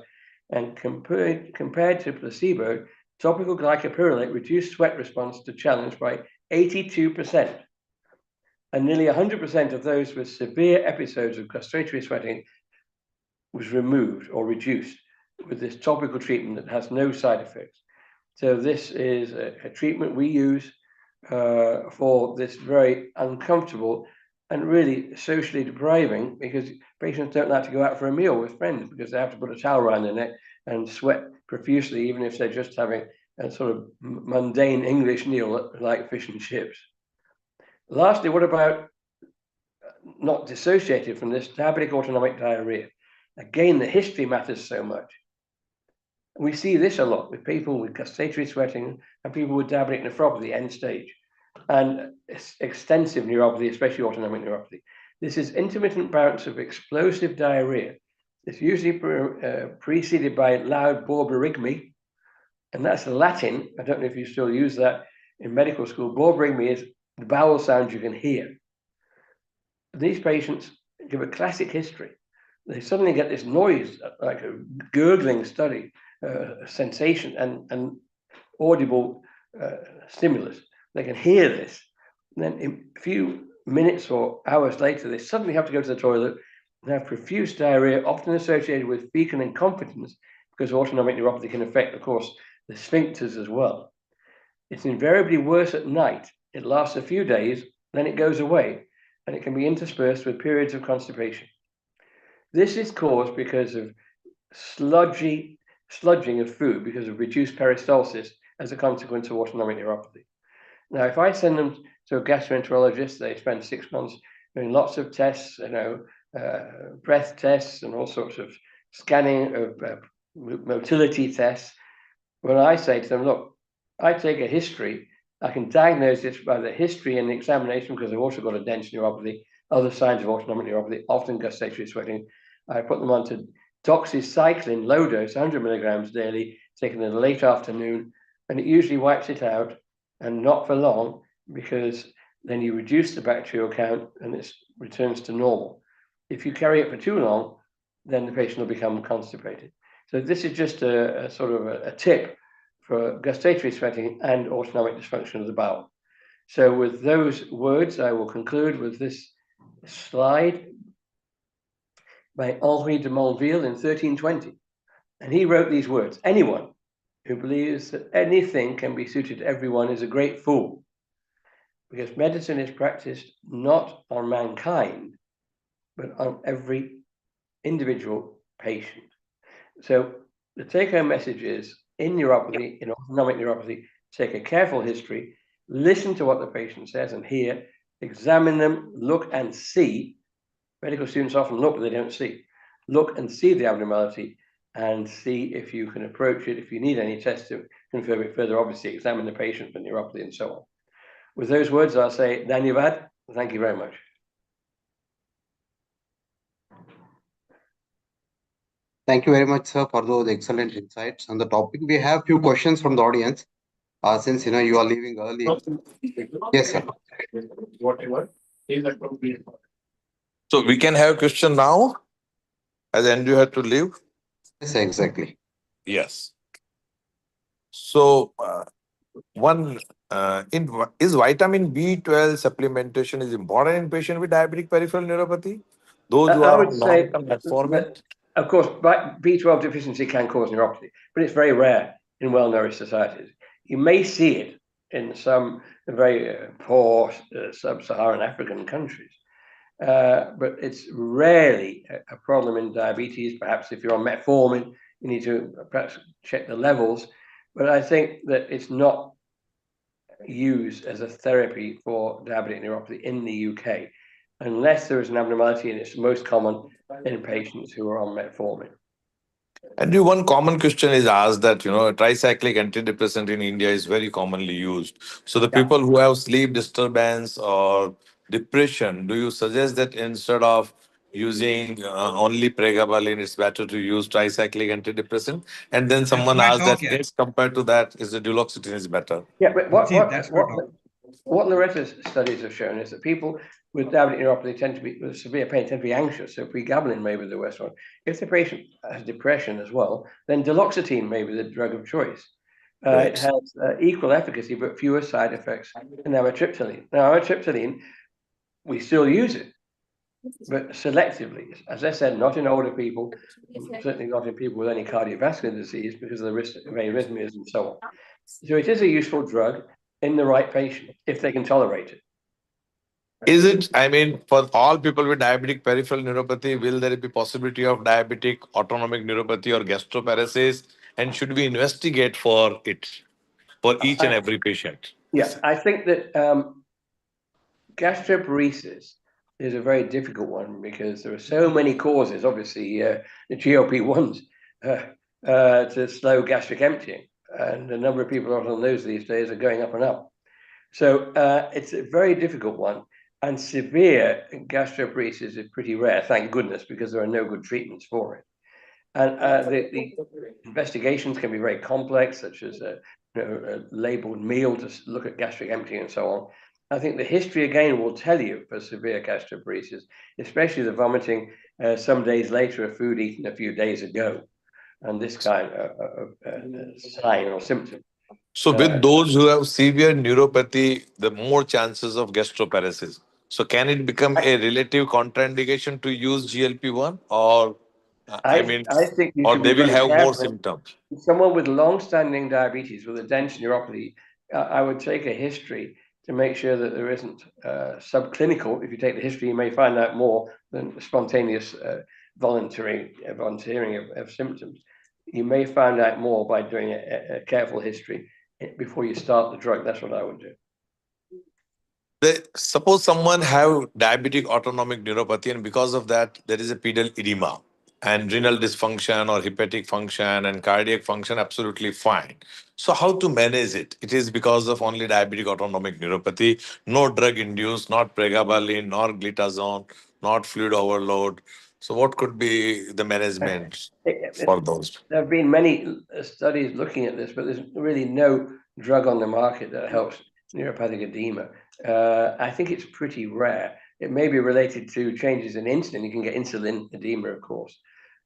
and compared to placebo, topical glycopyrrolate reduced sweat response to challenge by 82%. And nearly 100% of those with severe episodes of gustatory sweating was removed or reduced with this topical treatment that has no side effects. So this is a treatment we use for this very uncomfortable and really socially depriving, because patients don't like to go out for a meal with friends because they have to put a towel around their neck and sweat profusely, even if they're just having a sort of mundane English meal like fish and chips. Lastly, what about, not dissociated from this, diabetic autonomic diarrhea? Again, the history matters so much. We see this a lot with people with gustatory sweating and people with diabetic nephropathy, end stage, and extensive neuropathy, especially autonomic neuropathy. This is intermittent bouts of explosive diarrhea. It's usually preceded by loud borborygmi, and that's Latin. I don't know if you still use that in medical school. Borborygmi is the bowel sounds you can hear. These patients give a classic history. They suddenly get this noise, like a gurgling sensation and audible stimulus. They can hear this. And then in a few minutes or hours later, they suddenly have to go to the toilet and have profuse diarrhea, often associated with fecal incompetence, because autonomic neuropathy can affect, of course, the sphincters as well. It's invariably worse at night. It lasts a few days, then it goes away, and it can be interspersed with periods of constipation. This is caused because of sludging of food, because of reduced peristalsis as a consequence of autonomic neuropathy. Now, if I send them to a gastroenterologist, they spend 6 months doing lots of tests, breath tests and all sorts of scanning of motility tests. When I say to them, look, I take a history, I can diagnose this by the history and the examination, because I've also got a dense neuropathy, other signs of autonomic neuropathy, often gustatory sweating. I put them onto doxycycline, low dose, 100 milligrams daily, taken in the late afternoon, and it usually wipes it out, and not for long, because then you reduce the bacterial count and it returns to normal. If you carry it for too long, then the patient will become constipated. So this is just a sort of a tip for gustatory sweating and autonomic dysfunction of the bowel. So with those words, I will conclude with this slide by Henri de Monville in 1320. And he wrote these words: anyone who believes that anything can be suited to everyone is a great fool, because medicine is practiced not on mankind, but on every individual patient. So the take-home message is, in neuropathy, in autonomic neuropathy, take a careful history, listen to what the patient says and hear, examine them, look and see. Medical students often look, but they don't see. Look and see the abnormality and see if you can approach it. If you need any tests to confirm it further, obviously examine the patient for neuropathy and so on. With those words, I'll say, Dhanyavad. Thank you very much. Thank you very much, sir, for those excellent insights on the topic. We have few questions from the audience. Since you are leaving early. Yes, sir. Whatever is appropriate. So we can have a question now, as Andrew had to leave. Yes, exactly. Yes. So is vitamin B12 supplementation is important in patient with diabetic peripheral neuropathy? Those who I are would say, metformin. Of course, B12 deficiency can cause neuropathy, but it's very rare in well-nourished societies. You may see it in some very poor sub-Saharan African countries, but it's rarely a problem in diabetes. Perhaps if you're on metformin, you need to perhaps check the levels, but I think that it's not used as a therapy for diabetic neuropathy in the UK, unless there is an abnormality, and it's most common in patients who are on metformin. And one common question is asked that, tricyclic antidepressant in India is very commonly used. So the people who have sleep disturbance or depression, do you suggest that instead of using only pregabalin, it's better to use tricyclic antidepressant? And then someone asked that, yes, compared to that, is the duloxetine is better? Yeah, but what Loretta's studies have shown is that people with diabetic neuropathy tend to be, with severe pain, tend to be anxious. So pregabalin may be the worst one. If the patient has depression as well, then duloxetine may be the drug of choice. It has equal efficacy, but fewer side effects than amitriptyline. Now, amitriptyline, we still use it, but selectively. As I said, not in older people, certainly not in people with any cardiovascular disease because of the risk of arrhythmias and so on. So it is a useful drug in the right patient if they can tolerate it. Is it, I mean, for all people with diabetic peripheral neuropathy, will there be possibility of diabetic autonomic neuropathy or gastroparesis? And should we investigate for it for each and every patient? Yeah, I think that gastroparesis is a very difficult one because there are so many causes. Obviously, the GLP-1s to slow gastric emptying, and the number of people on those these days are going up and up. So it's a very difficult one. And severe gastroparesis is pretty rare, thank goodness, because there are no good treatments for it. And the investigations can be very complex, such as a labeled meal to look at gastric emptying and so on. I think the history again will tell you for severe gastroparesis, especially the vomiting some days later of food eaten a few days ago, and this kind of sign or symptom. So with those who have severe neuropathy, the more chances of gastroparesis. So can it become a relative contraindication to use GLP-1, or I mean, I think you or should they be will very have more careful. symptoms? Someone with long-standing diabetes with a dense neuropathy, I would take a history to make sure that there isn't subclinical. If you take the history, you may find out more than spontaneous volunteering of symptoms. You may find out more by doing a careful history before you start the drug. That's what I would do. Suppose someone have diabetic autonomic neuropathy, and because of that there is a pedal edema and renal dysfunction or hepatic function and cardiac function absolutely fine. So how to manage it? It is because of only diabetic autonomic neuropathy, no drug induced, not pregabalin, nor glitazone, not fluid overload. So what could be the management for those? There have been many studies looking at this, but there's really no drug on the market that helps neuropathic edema. I think it's pretty rare. It may be related to changes in insulin. You can get insulin edema, of course,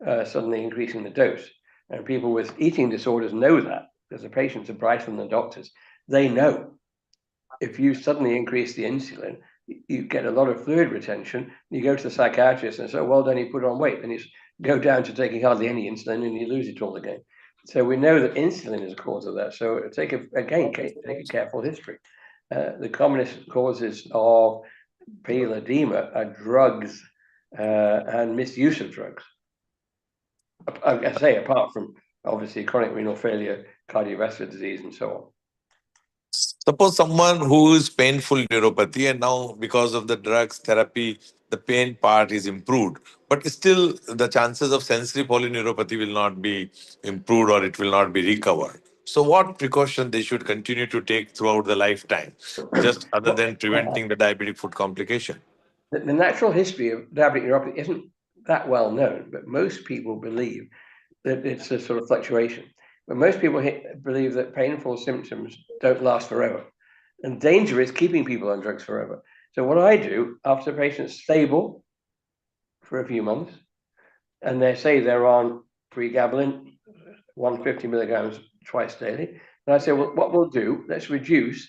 suddenly increasing the dose. And people with eating disorders know that, because the patients are brighter than the doctors. They know if you suddenly increase the insulin, you get a lot of fluid retention. You go to the psychiatrist and say, well done, you put on weight. Then you go down to taking hardly any insulin and you lose it all again. So we know that insulin is a cause of that. So take a careful history. The commonest causes of pedal edema are drugs and misuse of drugs. I say apart from obviously chronic renal failure, cardiovascular disease, and so on. Suppose someone who is painful neuropathy, and now because of the drugs therapy, the pain part is improved, but still the chances of sensory polyneuropathy will not be improved or it will not be recovered. So what precaution they should continue to take throughout the lifetime, just other than preventing the diabetic foot complication? The natural history of diabetic neuropathy isn't that well known, but most people believe that it's a sort of fluctuation. But most people believe that painful symptoms don't last forever. And danger is keeping people on drugs forever. So what I do after a patient's stable for a few months, and they say they're on pregabalin, 150 milligrams twice daily, and I say, well, what we'll do, let's reduce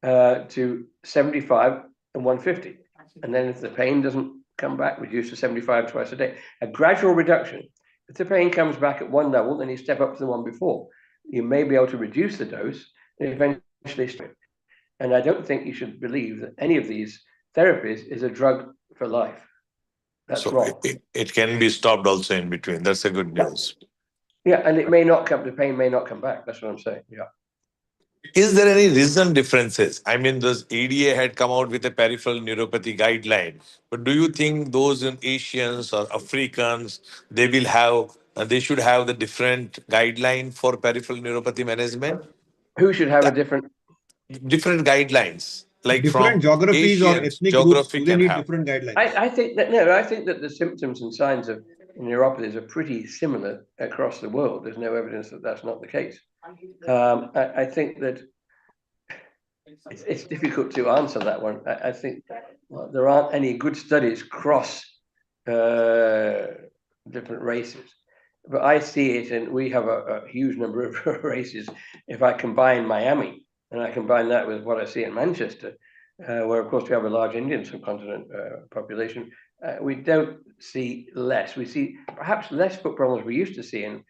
to 75 and 150. And then if the pain doesn't come back, reduce to 75 twice a day. A gradual reduction. If the pain comes back at one level, then you step up to the one before. You may be able to reduce the dose and eventually stop. And I don't think you should believe that any of these therapies is a drug for life. That's wrong. It can be stopped also in between. That's a good news. Yeah, and it may not come, the pain may not come back. That's what I'm saying. Yeah. Is there any reason differences? I mean, this ADA had come out with a peripheral neuropathy guideline, but do you think those in Asians or Africans, they will have, they should have the different guideline for peripheral neuropathy management? Who should have a different guidelines? Like different from geographies or Asians, ethnic groups, geography do they can need have. different guidelines? I think that the symptoms and signs of neuropathies are pretty similar across the world. There's no evidence that that's not the case. I think that it's difficult to answer that one. I think there aren't any good studies across different races. But I see it, and we have a huge number of races. If I combine Miami and I combine that with what I see in Manchester, where of course we have a large Indian subcontinent population, we don't see less. We see perhaps less foot problems we used to see in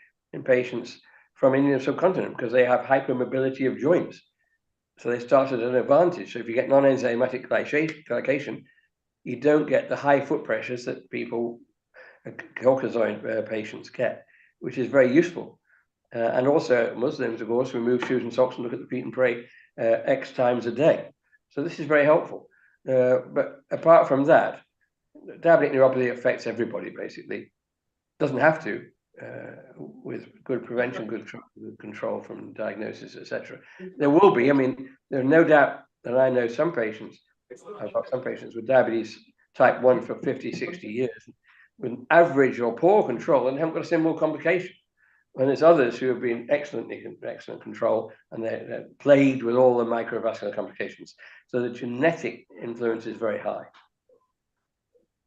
patients from Indian subcontinent because they have hypermobility of joints. So they start at an advantage. So if you get non-enzymatic glycation, you don't get the high foot pressures that people, Caucasoid patients get, which is very useful. And also Muslims, of course, remove shoes and socks and look at the feet and pray X times a day. So this is very helpful. But apart from that, diabetic neuropathy affects everybody, basically. Doesn't have to, with good prevention, good control from diagnosis, etc. There will be, I mean, there's no doubt that I know some patients, I've got some patients with diabetes type 1 for 50, 60 years, with average or poor control and haven't got a single complication. And there's others who have been excellent control and they're plagued with all the microvascular complications. So the genetic influence is very high.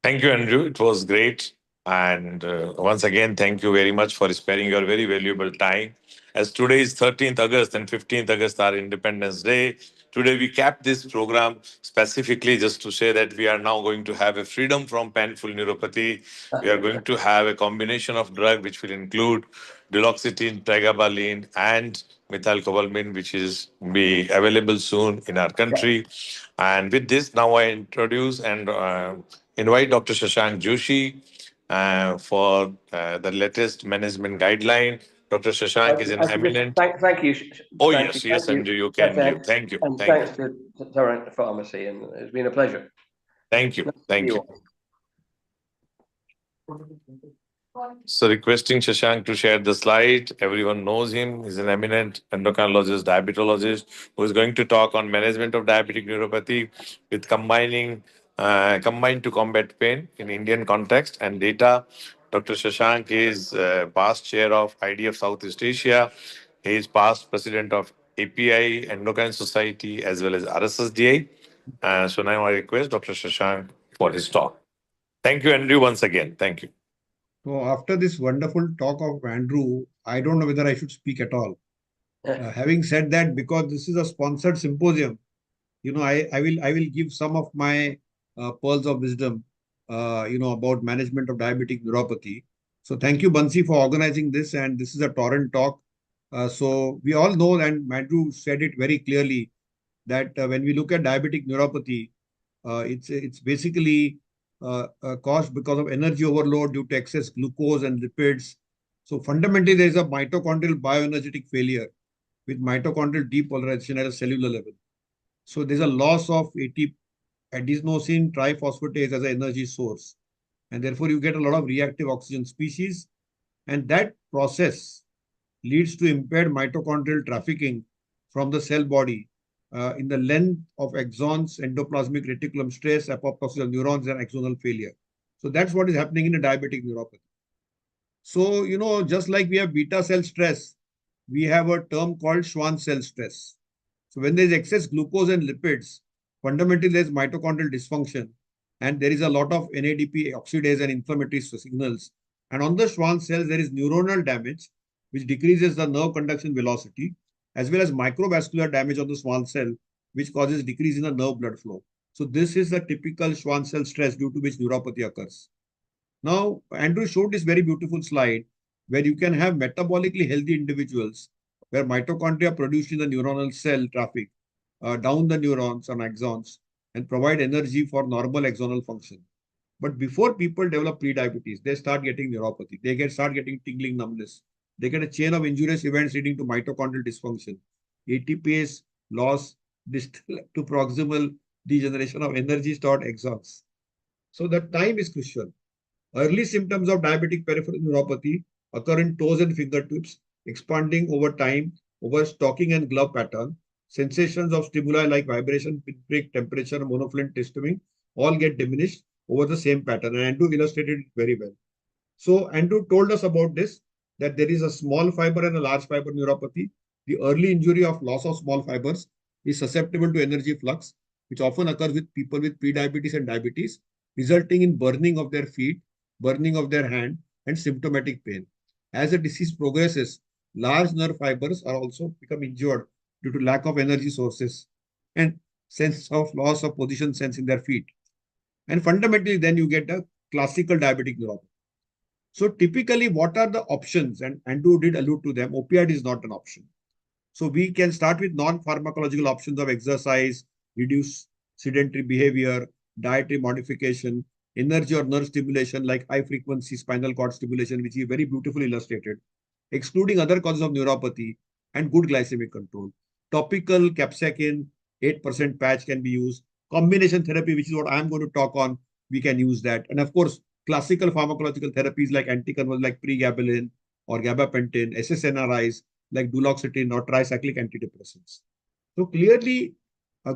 Thank you, Andrew. It was great. And once again, thank you very much for sparing your very valuable time. As today is 13th August and 15th August are Independence Day, today we capped this program specifically just to say that we are now going to have a freedom from painful neuropathy. We are going to have a combination of drug which will include duloxetine, pregabalin, and methylcobalamin, which is be available soon in our country. And with this, now I introduce and invite Dr. Shashank Joshi for the latest management guideline. Dr. Shashank is an eminent. Thank you. Oh, thank yes, you, yes, thank Andrew, you. you can Yes, give. Thank you. And Thank thanks you. to Torrent Pharmacy, and it's been a pleasure. Thank you. Thank you. all. So requesting Shashank to share the slide. Everyone knows him. He's an eminent endocrinologist, diabetologist, who is going to talk on management of diabetic neuropathy with combined to combat pain in Indian context and data. Dr. Shashank is past chair of IDF Southeast Asia. He is past president of API Endocrine Society as well as RSSDI. So now I request Dr. Shashank for his talk. Thank you, Andrew, once again. Thank you. So after this wonderful talk of Andrew, I don't know whether I should speak at all. Having said that, because this is a sponsored symposium, I will give some of my pearls of wisdom, about management of diabetic neuropathy. So thank you, Bansi, for organizing this. And this is a Torrent talk. So we all know, and Andrew said it very clearly, that when we look at diabetic neuropathy, it's basically caused because of energy overload due to excess glucose and lipids. So fundamentally, there is a mitochondrial bioenergetic failure with mitochondrial depolarization at a cellular level. So there's a loss of adenosine triphosphatase as an energy source. And therefore, you get a lot of reactive oxygen species. And that process leads to impaired mitochondrial trafficking from the cell body in the length of axons, endoplasmic reticulum stress, apoptosis of neurons, and axonal failure. So that's what is happening in a diabetic neuropathy. So, just like we have beta cell stress, we have a term called Schwann cell stress. So when there is excess glucose and lipids, fundamentally there is mitochondrial dysfunction, and there is a lot of NADP oxidase and inflammatory signals. And on the Schwann cells, there is neuronal damage, which decreases the nerve conduction velocity, as well as microvascular damage on the Schwann cell, which causes decrease in the nerve blood flow. So this is the typical Schwann cell stress due to which neuropathy occurs. Now, Andrew showed this very beautiful slide where you can have metabolically healthy individuals where mitochondria produce in the neuronal cell traffic down the neurons and axons and provide energy for normal axonal function. But before people develop prediabetes, they start getting neuropathy. They start getting tingling numbness. They get a chain of injurious events leading to mitochondrial dysfunction, ATPase loss, distal to proximal degeneration of energy stored axons. So the time is crucial. Early symptoms of diabetic peripheral neuropathy occur in toes and fingertips, expanding over time over stocking and glove pattern. Sensations of stimuli like vibration, pinprick, temperature, monofilament histamine all get diminished over the same pattern. And Andrew illustrated it very well. So Andrew told us about this, that there is a small fiber and a large fiber neuropathy. The early injury of loss of small fibers is susceptible to energy flux, which often occurs with people with prediabetes and diabetes, resulting in burning of their feet, burning of their hand, and symptomatic pain. As the disease progresses, large nerve fibers are also become injured due to lack of energy sources and sense of loss of position sense in their feet. And fundamentally, then you get a classical diabetic neuropathy. So typically, what are the options? And Andrew did allude to them. Opioid is not an option. So we can start with non-pharmacological options of exercise, reduce sedentary behavior, dietary modification, energy or nerve stimulation like high frequency spinal cord stimulation, which is very beautifully illustrated, excluding other causes of neuropathy, and good glycemic control. Topical capsaicin 8% patch can be used. Combination therapy, which is what I'm going to talk on, we can use that. And of course, classical pharmacological therapies like anticonvulsants like pregabalin or gabapentin, SSNRIs like duloxetine or tricyclic antidepressants. So clearly,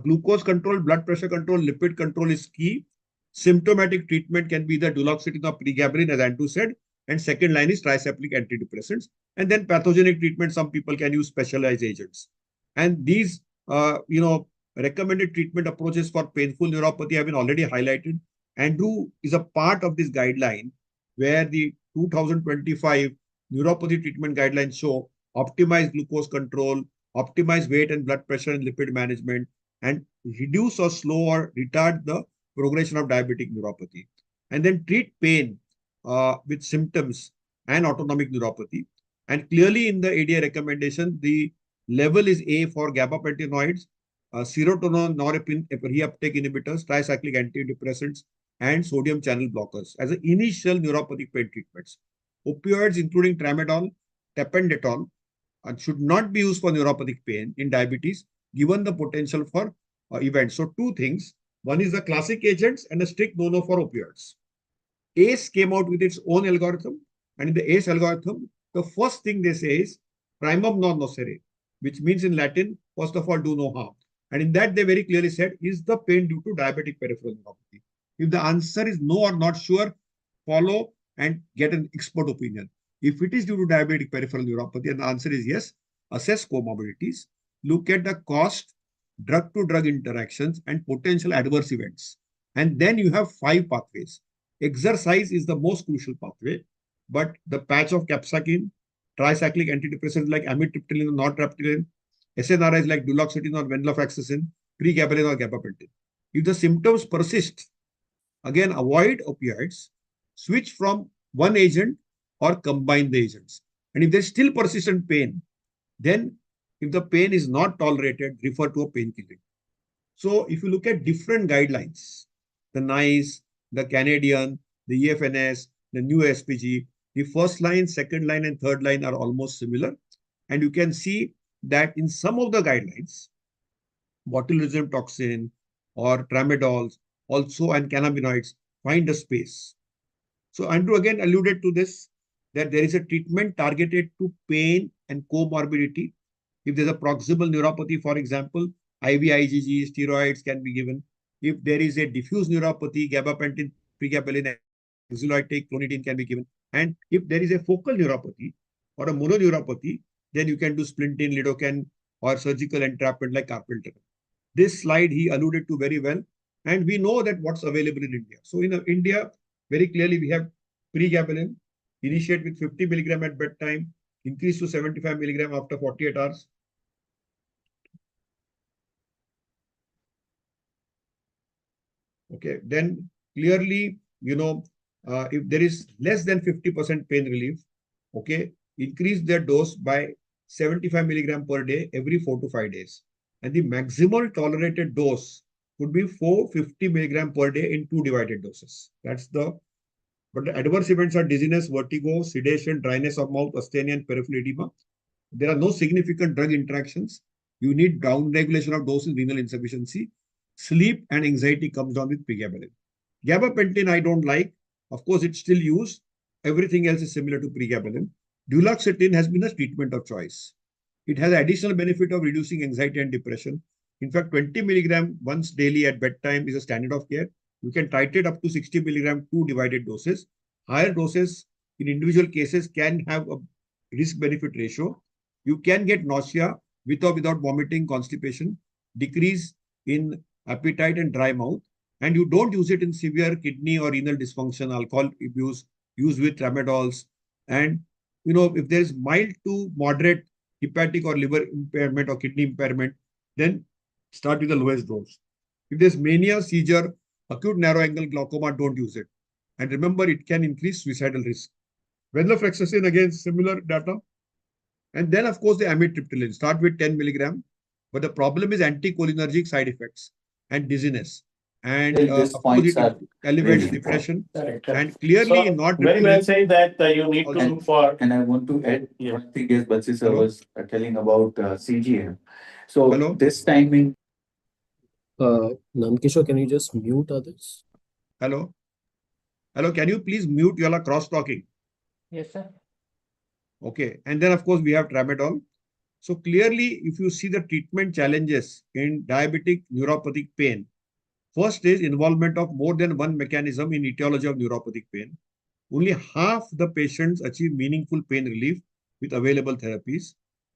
glucose control, blood pressure control, lipid control is key. Symptomatic treatment can be the duloxetine or pregabalin, as Andrew said, and second line is tricyclic antidepressants. And then pathogenic treatment, some people can use specialized agents. And these, recommended treatment approaches for painful neuropathy have been already highlighted. Andrew is a part of this guideline where the 2025 neuropathy treatment guidelines show optimize glucose control, optimize weight and blood pressure and lipid management, and reduce or slow or retard the progression of diabetic neuropathy. And then treat pain with symptoms and autonomic neuropathy. And clearly in the ADA recommendation, the level is A for gabapentinoids, serotonin norepinephrine reuptake inhibitors, tricyclic antidepressants, and sodium channel blockers as an initial neuropathic pain treatments. Opioids, including tramadol, tapentadol, should not be used for neuropathic pain in diabetes, given the potential for events. So two things. One is the classic agents and a strict no-no for opioids. ACE came out with its own algorithm. And in the ACE algorithm, the first thing they say is primum non nocere, which means in Latin, first of all, do no harm. And in that, they very clearly said, is the pain due to diabetic peripheral neuropathy? If the answer is no or not sure, follow and get an expert opinion. If it is due to diabetic peripheral neuropathy and the answer is yes, assess comorbidities, look at the cost, drug-to-drug interactions, and potential adverse events. And then you have 5 pathways. Exercise is the most crucial pathway, but the patch of capsaicin, tricyclic antidepressants like amitriptyline or nortriptyline, SNRIs like duloxetine or venlafaxine, pregabalin or gabapentin. If the symptoms persist, again, avoid opioids, switch from one agent or combine the agents. And if there's still persistent pain, then if the pain is not tolerated, refer to a painkiller. So if you look at different guidelines, the NICE, the Canadian, the EFNS, the new SPG, the first line, second line, and third line are almost similar. And you can see that in some of the guidelines, botulism toxin or tramadols also and cannabinoids find a space. So Andrew again alluded to this, that there is a treatment targeted to pain and comorbidity. If there's a proximal neuropathy, for example, IVIG, steroids can be given. If there is a diffuse neuropathy, gabapentin, pregabalin, anxiolytic, clonidine can be given. And if there is a focal neuropathy or a mononeuropathy, then you can do splintin, lidocaine, or surgical entrapment like carpenter. This slide he alluded to very well. And we know that what's available in India. So in India, very clearly we have pregabalin, initiate with 50 milligram at bedtime, increase to 75 milligram after 48 hours. Okay, then clearly, if there is less than 50% pain relief, okay, increase their dose by 75 milligram per day every 4 to 5 days. And the maximal tolerated dose could be 450 milligram per day in 2 divided doses. But the adverse events are dizziness, vertigo, sedation, dryness of mouth, asthenia, and peripheral edema. There are no significant drug interactions. You need down regulation of dose in renal insufficiency. Sleep and anxiety comes down with pregabalin. Gabapentin I don't like. Of course, it's still used. Everything else is similar to pregabalin. Duloxetine has been a treatment of choice. It has additional benefit of reducing anxiety and depression. In fact, 20 milligram once daily at bedtime is a standard of care. You can titrate up to 60 milligram 2 divided doses. Higher doses in individual cases can have a risk-benefit ratio. You can get nausea with or without vomiting, constipation, decrease in appetite and dry mouth. And you don't use it in severe kidney or renal dysfunction, alcohol abuse, use with tramadols. And, if there is mild to moderate hepatic or liver impairment or kidney impairment, then start with the lowest dose. If there's mania, seizure, acute narrow angle glaucoma, don't use it. And remember, it can increase suicidal risk. Venlafaxine, again, similar data. And then, of course, the amitriptyline. Start with 10 milligram. But the problem is anticholinergic side effects and dizziness. And These of course, points it are elevates really depression. correct. And clearly, So, not very well said that you need to also- look for. And I want to add one thing as Batsi sir Hello? was telling about CGM. So Hello? this timing. Namkishore, can you just mute others? Hello? Hello, can you please mute? You all are cross-talking. Yes, sir. Okay. And then, of course, we have tramadol. So clearly, if you see the treatment challenges in diabetic neuropathic pain, first is involvement of more than one mechanism in etiology of neuropathic pain. Only half the patients achieve meaningful pain relief with available therapies,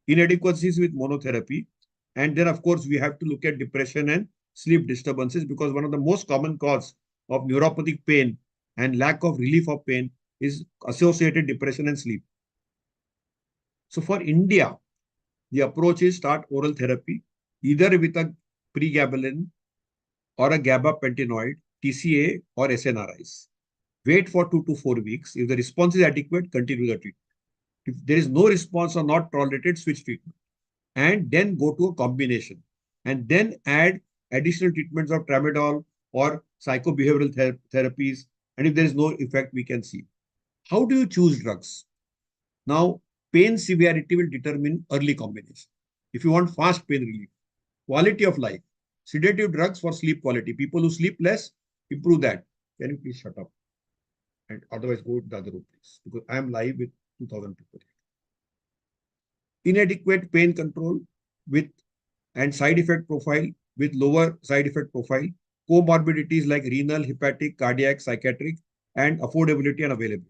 inadequacies with monotherapy. And then, of course, we have to look at depression and sleep disturbances, because one of the most common cause of neuropathic pain and lack of relief of pain is associated depression and sleep. So for India, the approach is start oral therapy, either with a pregabalin or a gabapentinoid, TCA or SNRIs. Wait for 2 to 4 weeks. If the response is adequate, continue the treatment. If there is no response or not tolerated, switch treatment. And then go to a combination. And then add additional treatments of tramadol or psychobehavioral therapies. And if there is no effect, we can see. How do you choose drugs? Now, pain severity will determine early combination. If you want fast pain relief, quality of life, sedative drugs for sleep quality. People who sleep less, improve that. Can you please shut up? And otherwise go to the other room, please, because I am live with 2,000 people. Inadequate pain control with and side effect profile with lower side effect profile, comorbidities like renal, hepatic, cardiac, psychiatric, and affordability and availability.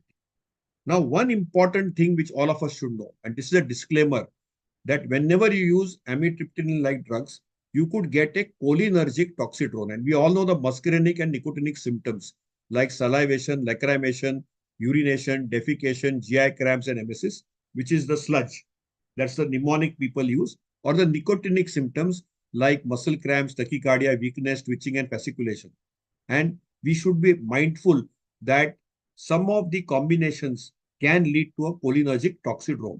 Now, one important thing which all of us should know, and this is a disclaimer, that whenever you use amitriptyline-like drugs, you could get a cholinergic toxidrome. And we all know the muscarinic and nicotinic symptoms like salivation, lacrimation, urination, defecation, GI cramps, and emesis, which is the sludge. That's the mnemonic people use, or the nicotinic symptoms like muscle cramps, tachycardia, weakness, twitching, and fasciculation. And we should be mindful that some of the combinations can lead to a cholinergic toxidrome.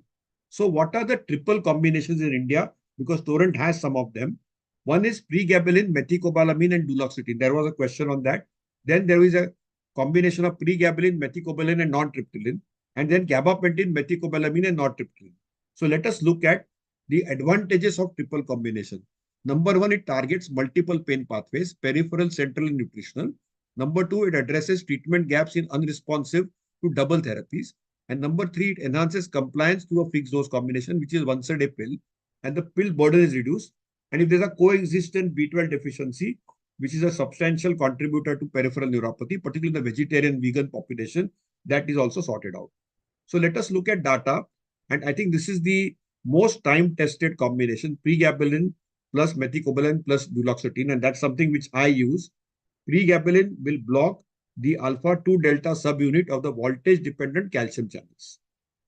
So what are the triple combinations in India? Because Torrent has some of them. One is pregabalin, methylcobalamin, and duloxetine. There was a question on that. Then there is a combination of pregabalin, methylcobalamin, and nortriptyline. And then gabapentin, methylcobalamin, and nortriptyline. So let us look at the advantages of triple combination. Number one, it targets multiple pain pathways, peripheral, central, and nutritional. Number two, it addresses treatment gaps in unresponsive to double therapies. And number three, it enhances compliance through a fixed dose combination, which is once a day pill. And the pill burden is reduced. And if there's a coexistent B12 deficiency, which is a substantial contributor to peripheral neuropathy, particularly in the vegetarian vegan population, that is also sorted out. So let us look at data. And I think this is the most time-tested combination, pregabalin plus methylcobalamin plus duloxetine. And that's something which I use. Pregabalin will block the alpha-2 delta subunit of the voltage-dependent calcium channels.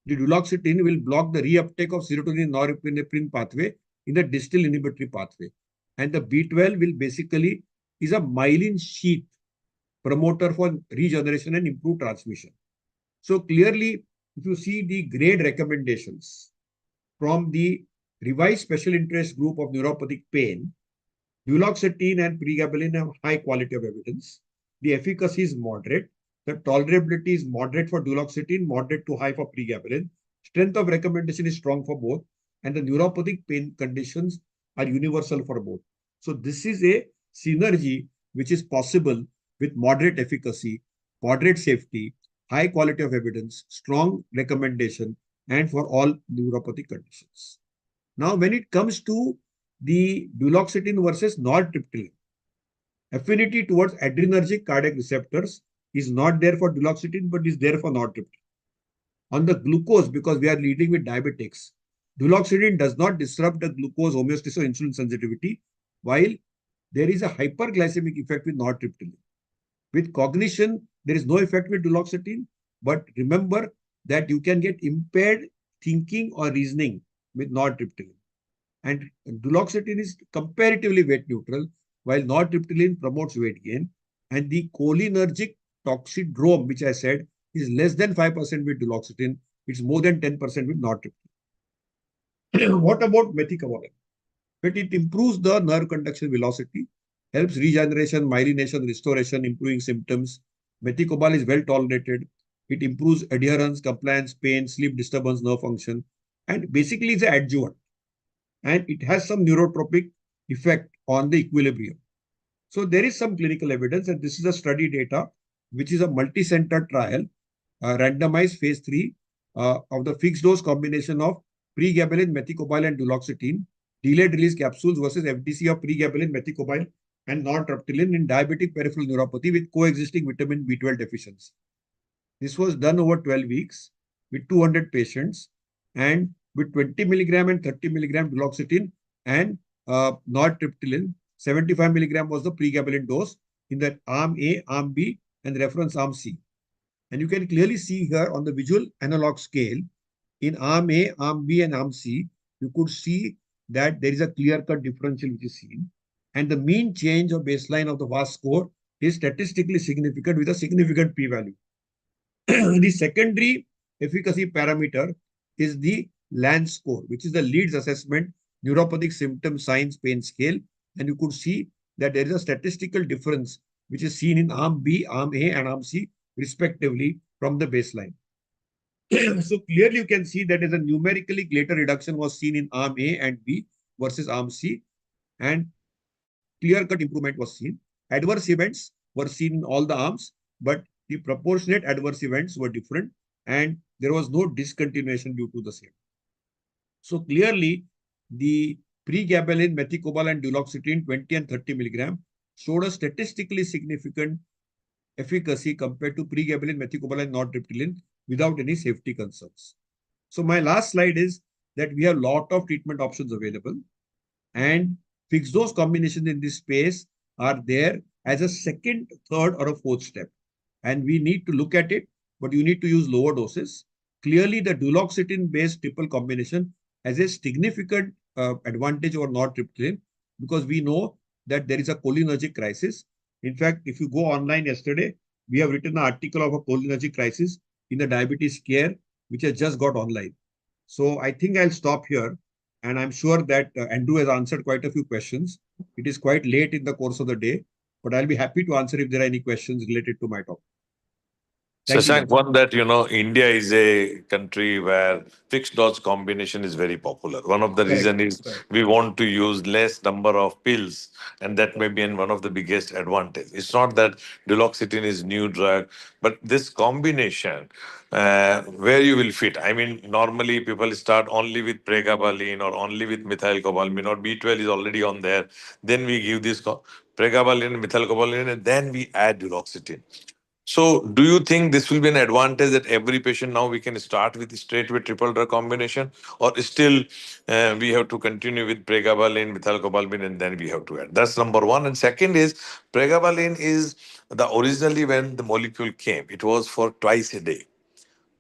The duloxetine will block the reuptake of serotonin norepinephrine pathway in the distal inhibitory pathway. And the B12 will basically is a myelin sheath promoter for regeneration and improved transmission. So clearly, if you see the grade recommendations from the revised special interest group of neuropathic pain, duloxetine and pregabalin have high quality of evidence. The efficacy is moderate. The tolerability is moderate for duloxetine, moderate to high for pregabalin. Strength of recommendation is strong for both. And the neuropathic pain conditions are universal for both. So this is a synergy which is possible with moderate efficacy, moderate safety, high quality of evidence, strong recommendation, and for all neuropathic conditions. Now, when it comes to the duloxetine versus nortriptyline, affinity towards adrenergic cardiac receptors is not there for duloxetine, but is there for nortriptyline. On the glucose, because we are leading with diabetics, duloxetine does not disrupt the glucose homeostasis or insulin sensitivity, while there is a hyperglycemic effect with nortriptyline. With cognition, there is no effect with duloxetine, but remember that you can get impaired thinking or reasoning with nortriptyline. And duloxetine is comparatively weight neutral, while nortriptyline promotes weight gain. And the cholinergic toxidrome, which I said, is less than 5% with duloxetine. It's more than 10% with nortriptyline. What about methicobalamin? But it improves the nerve conduction velocity, helps regeneration, myelination, restoration, improving symptoms. Methicobal is well tolerated. It improves adherence, compliance, pain, sleep disturbance, nerve function, and basically it's an adjuvant. And it has some neurotropic effect on the equilibrium. So there is some clinical evidence, and this is a study data, which is a multi-center trial, randomized phase 3 of the fixed dose combination of pregabalin, methicobal, and duloxetine, delayed release capsules versus FDC of pregabalin, methicobal, and nortriptyline in diabetic peripheral neuropathy with coexisting vitamin B12 deficiency. This was done over 12 weeks with 200 patients and with 20 milligram and 30 milligram duloxetine and nortriptyline. 75 milligram was the pregabalin dose in the arm A, arm B, and reference arm C. And you can clearly see here on the visual analog scale, in arm A, arm B, and arm C, you could see that there is a clear-cut differential which is seen. And the mean change of baseline of the VAS score is statistically significant with a significant p-value. The secondary efficacy parameter is the LANS score, which is the Leeds Assessment Neuropathic Symptom Signs Pain Scale. And you could see that there is a statistical difference which is seen in arm B, arm A, and arm C, respectively, from the baseline. So clearly you can see that as a numerically greater reduction was seen in arm A and B versus arm C, and clear-cut improvement was seen. Adverse events were seen in all the arms, but the proportionate adverse events were different, and there was no discontinuation due to the same. So clearly, the pregabalin, methicobal, and duloxetine 20 and 30 milligram showed a statistically significant efficacy compared to pregabalin, methicobal, and nortriptyline without any safety concerns. So my last slide is that we have a lot of treatment options available, and fixed dose combinations in this space are there as a second, third, or a fourth step. And we need to look at it, but you need to use lower doses. Clearly, the duloxetine-based triple combination has a significant advantage over nortriptyline because we know that there is a cholinergic crisis. In fact, if you go online yesterday, we have written an article of a cholinergic crisis in the Diabetes Care, which has just got online. So I think I'll stop here. And I'm sure that Andrew has answered quite a few questions. It is quite late in the course of the day, but I'll be happy to answer if there are any questions related to my topic. Shashank, one that, India is a country where fixed dose combination is very popular. One of the reasons is we want to use less number of pills, and that may be one of the biggest advantage. It's not that duloxetine is new drug, but this combination, where you will fit. I mean, normally people start only with pregabalin or only with methylcobalamin, or B12 is already on there. Then we give this pregabalin, methylcobalamin, and then we add duloxetine. So, do you think this will be an advantage that every patient now we can start with straight with triple drug combination, or still we have to continue with pregabalin, methylcobalamin, and then we have to add? That's number one. And second is pregabalin is originally when the molecule came, it was for twice a day.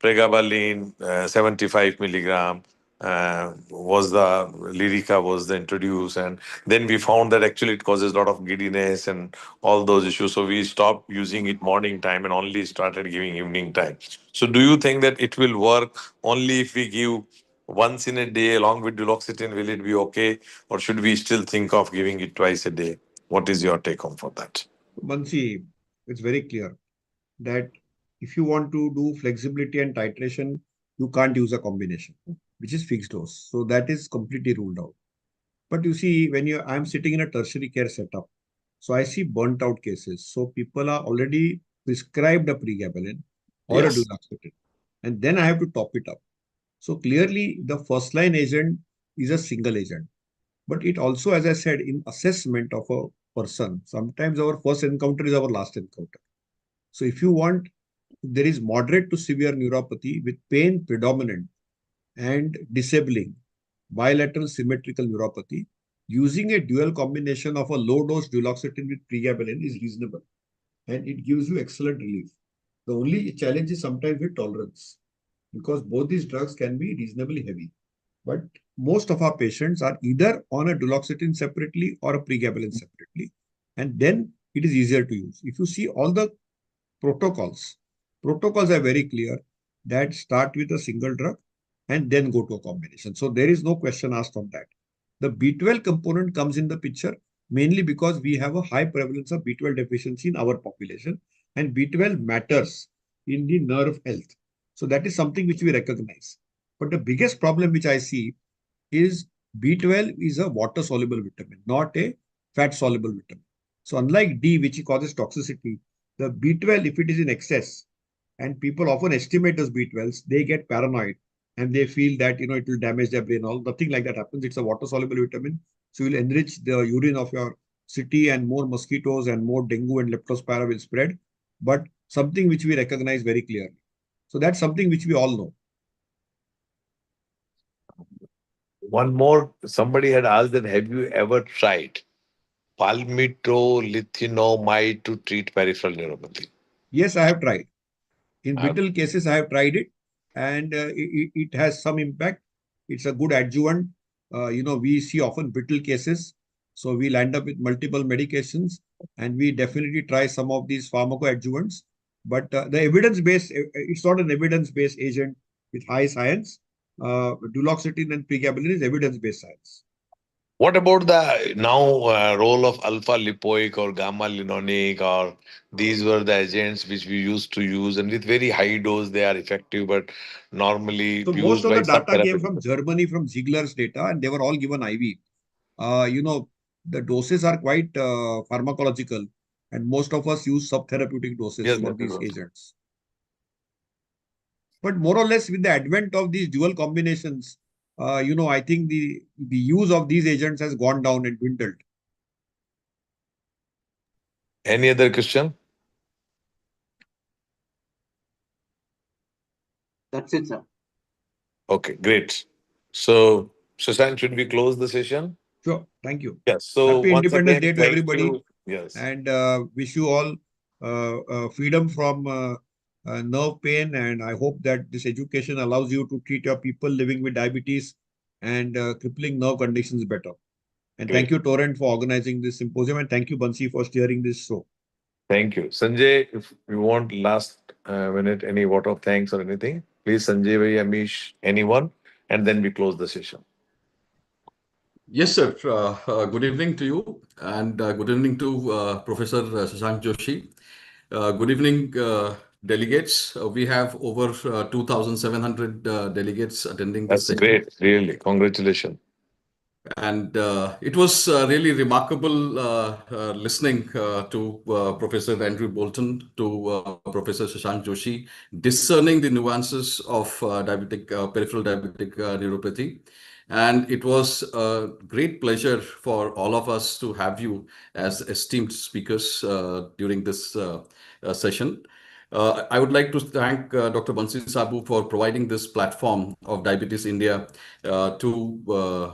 Pregabalin, 75 milligram, was the Lyrica was the introduced, and then we found that actually it causes a lot of giddiness and all those issues. So we stopped using it morning time and only started giving evening time. So do you think that it will work only if we give once in a day along with duloxetine? Will it be okay, or should we still think of giving it twice a day? What is your take on for that? Bansi, it's very clear that if you want to do flexibility and titration, you can't use a combination, which is fixed dose. So that is completely ruled out. But you see, when I'm sitting in a tertiary care setup, so I see burnt out cases. So people are already prescribed a pregabalin or a duloxetine, and then I have to top it up. So clearly, the first line agent is a single agent. But it also, as I said, in assessment of a person, sometimes our first encounter is our last encounter. So if you want, there is moderate to severe neuropathy with pain predominant and disabling bilateral symmetrical neuropathy, using a dual combination of a low-dose duloxetine with pregabalin is reasonable, and it gives you excellent relief. The only challenge is sometimes with tolerance, because both these drugs can be reasonably heavy. But most of our patients are either on a duloxetine separately or a pregabalin separately, and then it is easier to use. If you see all the protocols are very clear that start with a single drug and then go to a combination. So there is no question asked on that. The B12 component comes in the picture mainly because we have a high prevalence of B12 deficiency in our population, and B12 matters in the nerve health. So that is something which we recognize. But the biggest problem which I see is B12 is a water-soluble vitamin, not a fat-soluble vitamin. So unlike D, which causes toxicity, the B12, if it is in excess, and people often estimate as B12s, they get paranoid and they feel that, it will damage their brain. All nothing like that happens. It's a water-soluble vitamin. So you'll enrich the urine of your city, and more mosquitoes and more dengue and leptospira will spread. But something which we recognize very clearly. So that's something which we all know. One more, somebody had asked that, have you ever tried palmitorlithinomide to treat peripheral neuropathy? Yes, I have tried. In Uh, brittle cases, I have tried it, and it has some impact. It's a good adjuvant. We see often brittle cases, so we'll end up with multiple medications, and we definitely try some of these pharmacoadjuvants. But the evidence-based, it's not an evidence-based agent with high science. Duloxetine and pregabalin is evidence-based science. What about the role of alpha lipoic or gamma linonic, or these were the agents which we used to use, and with very high dose they are effective, but normally So most used of by the some data came therapeutic. from Germany, from Ziegler's data, and they were all given IV. The doses are quite pharmacological, and most of us use subtherapeutic doses Yes, for that these is agents. But more or less, with the advent of these dual combinations, I think the use of these agents has gone down and dwindled. Any other question? That's it, sir. Okay, great. So, Shashank, should we close the session? Sure. Thank you. Yes. So Happy once Independence again, Day to thank everybody. you. Yes. And wish you all freedom from nerve pain. And I hope that this education allows you to treat your people living with diabetes and crippling nerve conditions better. And Great. thank you, Torrent, for organizing this symposium. And thank you, Bansi, for steering this show. Thank you. Sanjay, if you want last minute, any vote of thanks or anything, please, Sanjay, bhai, Amish, anyone, and then we close the session. Yes, sir. Good evening to you, and good evening to Professor Shashank Joshi. Good evening, delegates. We have over 2,700 delegates attending this That's session. great, really. Congratulations. And it was really remarkable listening to Professor Andrew Bolton, to Professor Shashank Joshi, discerning the nuances of peripheral diabetic neuropathy. And it was a great pleasure for all of us to have you as esteemed speakers during this session. I would like to thank Dr. Bansi Sabu for providing this platform of Diabetes India to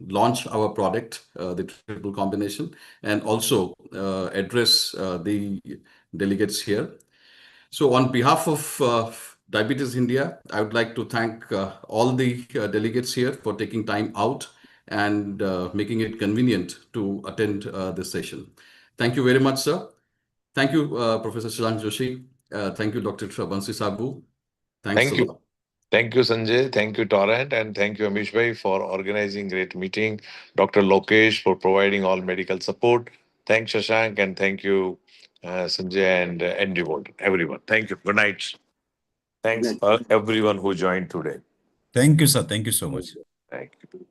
launch our product, the triple combination, and also address the delegates here. So on behalf of Diabetes India, I would like to thank all the delegates here for taking time out and making it convenient to attend this session. Thank you very much, sir. Thank you, Professor Shashank Joshi. Thank you, Dr. Bansi Sabu. Thanks Thank a you. lot. Thank you, Sanjay. Thank you, Torrent. And thank you, Amish bhai, for organizing great meeting. Dr. Lokesh for providing all medical support. Thanks, Shashank. And thank you, Sanjay and Andrew Bolton. Everyone. Thank you. Good night. Thanks, everyone who joined today. Thank you, sir. Thank you so much. Thank you.